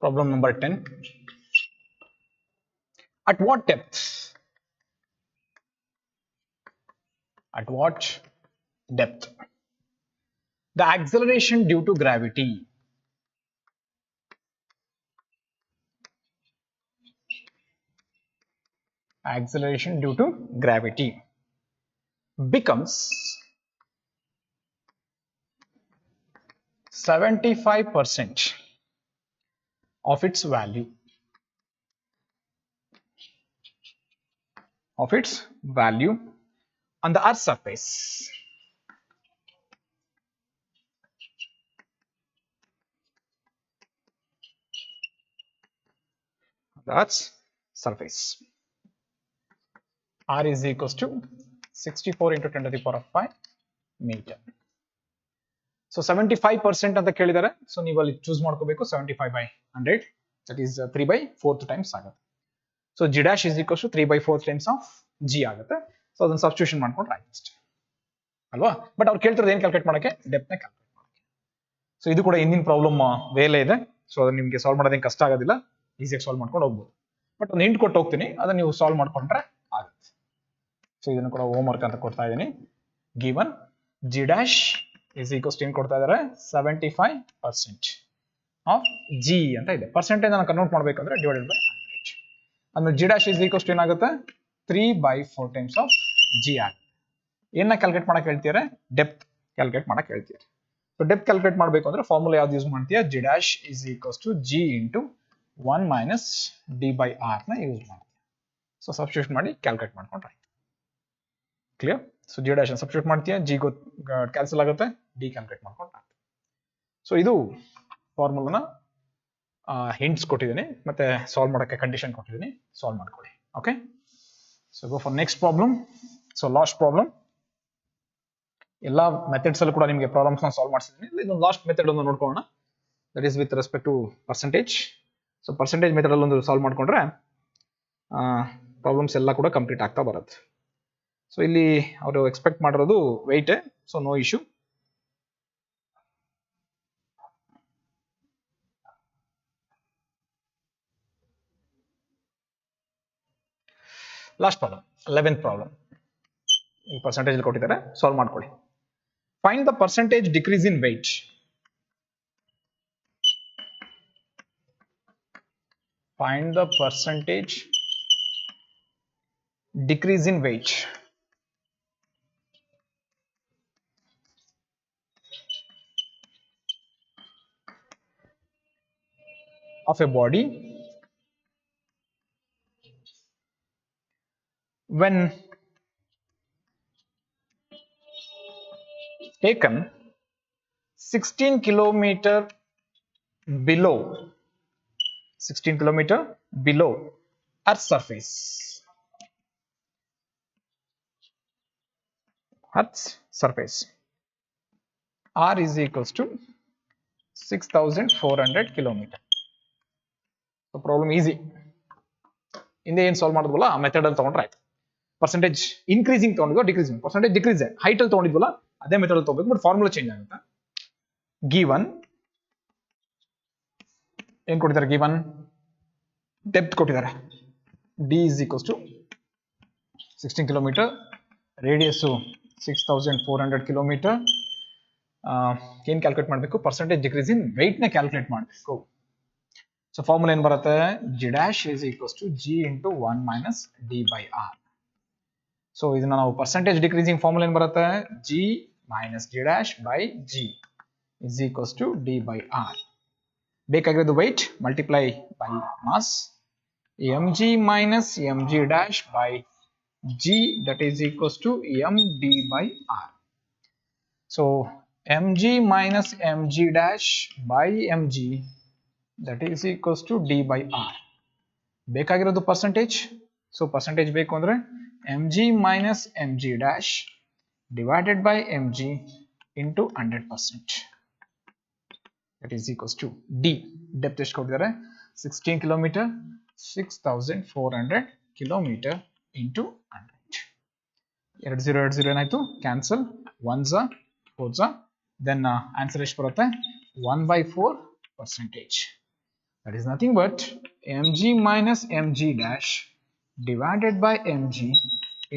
Problem number 10. At what depth? At what depth? The acceleration due to gravity becomes 75% of its value on the Earth's surface. The Earth's surface. R is equals to 64 into 10 to the power of 5 meter. So 75% ಅಂತ ಕೇಳಿದ್ದಾರೆ. So ನೀವು ಅಲ್ಲಿ choose ಮಾಡ್ಕೋಬೇಕು 75 by 100, that is 3/4 times ಆಗುತ್ತೆ. So g dash is equals to 3/4 times of g ಆಗುತ್ತೆ. So ಅದನ್ನ substitution ಮಾಡ್ಕೊಂಡ್ರೆ ಆಯ್ತು ಅಷ್ಟೇ ಅಲ್ವಾ. ಬಟ್ ಅವ್ರು ಕೇಳ್ತಿರೋದು ಏನು ಕ್ಯಾಲ್ಕುಲೇಟ್ ಮಾಡೋಕ್ಕೆ? ಡೆಪ್ತ್ ನ ಕ್ಯಾಲ್ಕುಲೇಟ್ ಮಾಡೋಕ್ಕೆ. ಸೊ ಇದು ಕೂಡ ಹಿಂದಿನ ಪ್ರಾಬ್ಲಮ್ ವೇಲೆ ಇದೆ. ಸೊ ಅದನ್ನ ನಿಮಗೆ ಸಾಲ್ವ್ ಮಾಡೋದೇನು ಕಷ್ಟ ಆಗೋದಿಲ್ಲ, ಈಸಿಯಾಗಿ ಸಾಲ್ವ್ ಮಾಡ್ಕೊಂಡು ಹೋಗ್ಬೋದು. ಬಟ್ ಒಂದು ಹಿಂಟ್ ಕೊಟ್ಟು ಹೋಗ್ತೀನಿ, ಅದನ್ನ ನೀವು ಸಾಲ್ವ್ ಮಾಡ್ಕೊಂಡ್ರೆ ಆಗುತ್ತೆ. ಸೊ ಇದನ್ನು ಕೂಡ ಹೋಮ್ ವರ್ಕ್ ಅಂತ ಕೊಡ್ತಾ ಇದ್ದೀನಿ. Given g dash is equals to ಏನು ಕೊಡ್ತಾ ಇದ್ದಾರೆ? 75% ಆಫ್ g ಅಂತ ಇದೆ. ಪರ್ಸೆಂಟೇಜ್ ನಾನು ಕನ್ವರ್ಟ್ ಮಾಡಬೇಕಂದ್ರೆ ಡಿವೈಡೆಡ್ ಬೈ 100. ಆಮೇಲೆ g dash is equals to ಏನಾಗುತ್ತೆ? 3/4 times ಆಫ್ g ಆಗುತ್ತೆ. ಏನ ಕ್ಯಾಲ್ಕುಲೇಟ್ ಮಾಡಕ್ಕೆ ಹೇಳ್ತಿದ್ದಾರೆ? ಡೆಪ್ತ್ ಕ್ಯಾಲ್ಕುಲೇಟ್ ಮಾಡಕ್ಕೆ ಹೇಳ್ತಿದ್ದಾರೆ. ಸೊ ಡೆಪ್ತ್ ಕ್ಯಾಲ್ಕುಲೇಟ್ ಮಾಡಬೇಕು ಅಂದ್ರೆ ಫಾರ್ಮುಲಾ ಯಾವ್ದು ಯೂಸ್ ಮಾಡ್ತೀಯಾ? g dash is equals to g into 1 minus d by r ನ ಯೂಸ್ ಮಾಡ್ತೀವಿ. ಸೊ ಸಬ್ಸ್ಟಿಟ್ಯೂಟ್ ಮಾಡಿ ಕ್ಯಾಲ್ಕುಲೇಟ್ ಮಾಡ್ಕೊಂಡ್ರೆ clear. So g dash substitute ಮಾಡ್ತೀಯಾ, g ಕ್ಯಾನ್ಸಲ್ ಆಗುತ್ತೆ, d ಕ್ಯಾಲ್ಕುಲೇಟ್ ಮಾಡ್ಕೊಂಡ್ರೆ. ಸೊ ಇದು ಫಾರ್ಮುಲಾನ ಹಿಂಟ್ಸ್ ಕೊಟ್ಟಿದ್ದೀನಿ, ಮತ್ತೆ ಸಾಲ್ವ್ ಮಾಡೋಕ್ಕೆ ಕಂಡೀಷನ್ ಕೊಟ್ಟಿದ್ದೀನಿ, ಸಾಲ್ವ್ ಮಾಡ್ಕೊಳ್ಳಿ. Okay, so go for next problem. So last problem. ಎಲ್ಲ ಮೆಥಡ್ಸ್ ಅಲ್ಲೂ ಕೂಡ ನಿಮಗೆ ಪ್ರಾಬ್ಲಮ್ಸ್ ನ ಸಾಲ್ವ್ ಮಾಡಿಸಿದ್ದೀನಿ. ಇದೊಂದು ಲಾಸ್ಟ್ ಮೆಥಡ್ ಒಂದು ನೋಡ್ಕೊಳ್ಳೋಣ. That is with respect to percentage. So percentage method ಅಲ್ಲಿ ಒಂದು ಸಾಲ್ವ್ ಮಾಡ್ಕೊಂಡ್ರೆ ಪ್ರಾಬ್ಲಮ್ಸ್ ಎಲ್ಲ ಕೂಡ ಕಂಪ್ಲೀಟ್ ಆಗ್ತಾ ಬರುತ್ತೆ. ಸೊ ಇಲ್ಲಿ ಅವರು ಎಕ್ಸ್ಪೆಕ್ಟ್ ಮಾಡಿರೋದು weight, so no issue. Last problem, 11th problem. ಈ ಪರ್ಸೆಂಟೇಜ್ ಕೊಟ್ಟಿದ್ದಾರೆ, ಸಾಲ್ವ್ ಮಾಡ್ಕೊಳ್ಳಿ. Find the percentage decrease in weight. Find the percentage decrease in weight of a body when taken 16 kilometer below Earth's surface. R is equals to 6,400 kilometer. So problem easy. ಹಿಂದೆ ಏನು solve ಮಾಡಿದ್ವಲ್ಲ ಆ method ಅಲ್ಲಿ ತಗೊಂಡ್ರೆ ಆಯ್ತು. Percentage increasing ತಗೊಂಡಿದ್ವೋ decreasing? Percentage decrease height ಅಲ್ಲಿ ತಗೊಂಡಿದ್ವಲ್ಲ ಅದೇ ಮೆಥಡ್ ತಗೋಬೇಕು, ಬಟ್ ಫಾರ್ಮುಲಾ ಚೇಂಜ್ ಆಗುತ್ತೆ. ಗಿವನ್ ಏನ್ ಕೊಟ್ಟಿದ್ದಾರೆ, ಗಿವನ್ ಡೆಪ್ತ್ ಕೊಟ್ಟಿದ್ದಾರೆ, d is equals to 16 kilometre, radius 6400 kilometre. ಏನ್ ಕ್ಯಾಲ್ಕುಲೇಟ್ ಮಾಡಬೇಕು, ಪರ್ಸೆಂಟೇಜ್ ಡಿಕ್ರೀಸ್ ಇನ್ ವೆಯ್ಟ್ ನ ಕ್ಯಾಲ್ಕುಲೇಟ್ ಮಾಡಬೇಕು. ಸೊ ಫಾರ್ಮುಲಾ ಏನ್ ಬರುತ್ತೆ, G dash is equals to G into 1 minus d by R. So ಇದನ್ನ ನಾವು ಪರ್ಸೆಂಟೇಜ್ ಡಿಕ್ರೀಸಿಂಗ್ ಫಾರ್ಮುಲಾ ಏನ್ ಬರುತ್ತೆ, G minus G dash by G is equals to d by R. ಬೇಕಾಗಿರೋದು weight multiply by mass, mg minus mg dash by g, that is equals to md by r. So mg minus mg dash by mg, that is equals to d by r. ಬೇಕಾಗಿರೋದು percentage, so percentage ಬೇಕು ಅಂದ್ರೆ mg minus mg dash divided by mg into 100%, that is equals to d. Depth ಎಷ್ಟು ಕೊಟ್ಟಿದ್ದಾರೆ, 16 kilometre, 6400 kilometre into 100. 20 ಏನಾಯ್ತು, cancel, 1s 4s, then answer ಎಷ್ಟು ಬರುತ್ತೆ, 1/4%. That is nothing but mg minus mg dash divided by mg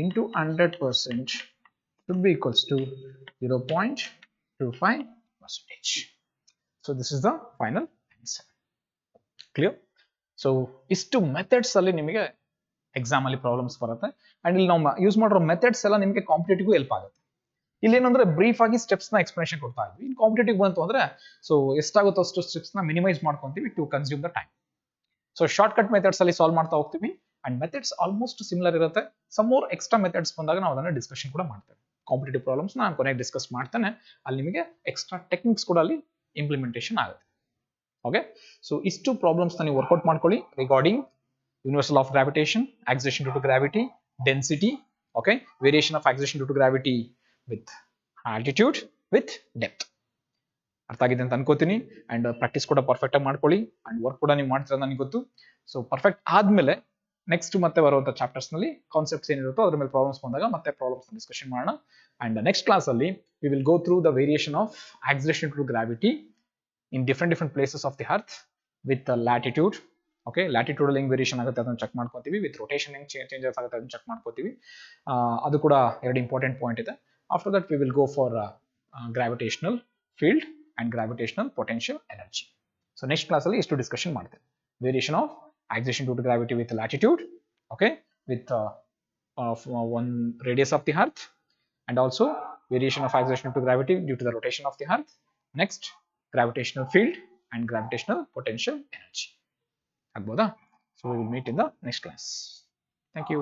into 100% should be equals to 0.25%. So this is the final answer. Clear? So ಇಷ್ಟು methods ಅಲ್ಲಿ ನಿಮಗೆ exam ಅಲ್ಲಿ problems ಬರುತ್ತೆ. And ಇಲ್ಲಿ ನಾವು use ಮಾಡಿರೋ ಮೆಥಡ್ಸ್ ಎಲ್ಲ ನಿಮಗೆ ಕಾಂಪಿಟೇಟಿವ್ ಹೆಲ್ಪ್ ಆಗುತ್ತೆ. ಇಲ್ಲಿ ಏನಂದ್ರೆ ಬ್ರೀಫ್ ಆಗಿ ಸ್ಟೆಪ್ಸ್ ನ ಎಕ್ಸ್ಪ್ಲನೇಷನ್ ಕೊಡ್ತಾ ಇದ್ವಿ. ಇನ್ ಕಾಂಪಿಟೇಟಿವ್ ಬಂತು ಅಂದ್ರೆ ಸೊ ಎಷ್ಟಾಗುತ್ತೋ ಅಷ್ಟು ಸ್ಟೆಪ್ಸ್ ನ ಮಿನಿಮೈಸ್ ಮಾಡ್ಕೊಂತೀವಿ to consume the time. So shortcut methods ಅಲ್ಲಿ ಸಾಲ್ವ್ ಮಾಡ್ತಾ ಹೋಗ್ತೀವಿ. ಅಂಡ್ ಮೆಥಡ್ಸ್ ಆಲ್ಮೋಸ್ಟ್ ಸಿಮಿಲರ್ ಇರುತ್ತೆ. ಸಮ್ ಮೋರ್ ಎಕ್ಸ್ಟ್ರಾ ಮೆಥಡ್ಸ್ ಬಂದಾಗ ನಾವು ಅದನ್ನ ಡಿಸ್ಕಷನ್ ಕೂಡ ಮಾಡ್ತೇವೆ. ಕಾಂಪಿಟೇಟಿವ್ ಪ್ರಾಬ್ಲಮ್ಸ್ ನಾನು ಕೊನೆಗೆ ಡಿಸ್ಕಸ್ ಮಾಡ್ತೇನೆ. ಅಲ್ಲಿ ನಿಮಗೆ ಎಕ್ಸ್ಟ್ರಾ ಟೆಕ್ನಿಕ್ಸ್ ಕೂಡ ಅಲ್ಲಿ ಇಂಪ್ಲಿಮೆಂಟೇಷನ್ ಆಗುತ್ತೆ. ಓಕೆ, ಸೊ ಇಷ್ಟು ಪ್ರಾಬ್ಲಮ್ಸ್ ನೀವು ವರ್ಕೌಟ್ ಮಾಡ್ಕೊಳ್ಳಿ regarding universal of gravitation, acceleration due to gravity, density, okay, variation of acceleration due to gravity with altitude with depth. ಅರ್ಥ ಆಗಿದೆ ಅಂತ ಅನ್ಕೋತೀನಿ. ಅಂಡ್ ಪ್ರಾಕ್ಟೀಸ್ ಕೂಡ ಪರ್ಫೆಕ್ಟ್ ಆಗಿ ಮಾಡ್ಕೊಳ್ಳಿ. ಅಂಡ್ ವರ್ಕ್ ಕೂಡ ನೀವು ಮಾಡ್ತೀರ ನನಗೆ ಗೊತ್ತು. ಸೊ ಪರ್ಫೆಕ್ಟ್ ಆದ್ಮೇಲೆ ನೆಕ್ಸ್ಟ್ ಮತ್ತೆ ಬರುವಂತ ಚಾಪ್ಟರ್ಸ್ ನಲ್ಲಿ ಕಾನ್ಸೆಪ್ಟ್ಸ್ ಏನಿರುತ್ತೋ ಅದ್ರ ಮೇಲೆ ಪ್ರಾಬ್ಲಮ್ಸ್ ಬಂದಾಗ ಮತ್ತೆ ಪ್ರಾಬ್ಲಮ್ಸ್ ಡಿಸ್ಕಷನ್ ಮಾಡೋಣ. ಅಂಡ್ ನೆಕ್ಸ್ಟ್ ಕ್ಲಾಸ್ ಅಲ್ಲಿ we will go through the variation of acceleration due to gravity in different places of the earth with the latitude. Okay, latitudinal ಹೆಂಗ್ ವೇರಿಯೇಷನ್ ಆಗುತ್ತೆ ಅದನ್ನ ಚೆಕ್ ಮಾಡ್ಕೊತೀವಿ, ವಿತ್ ರೊಟೇಷನ್ ಹೆಂಗ್ changes ಆಗುತ್ತೆ ಅದನ್ನ check ಮಾಡ್ಕೊತೀವಿ. ಅದು ಕೂಡ ಎರಡು ಇಂಪಾರ್ಟೆಂಟ್ ಪಾಯಿಂಟ್ ಇದೆ. After that we will go for gravitational field and gravitational potential energy. So next class ಅಲ್ಲಿ ಇಷ್ಟು ಡಿಸ್ಕಷನ್ ಮಾಡ್ತೇವೆ. Variation of acceleration due to gravity with latitude, okay, with one radius of the earth, and also variation of acceleration due to gravity due to the rotation of the earth. Next, gravitational field and gravitational potential energy. Agboda? So we will meet in the next class. Thank you.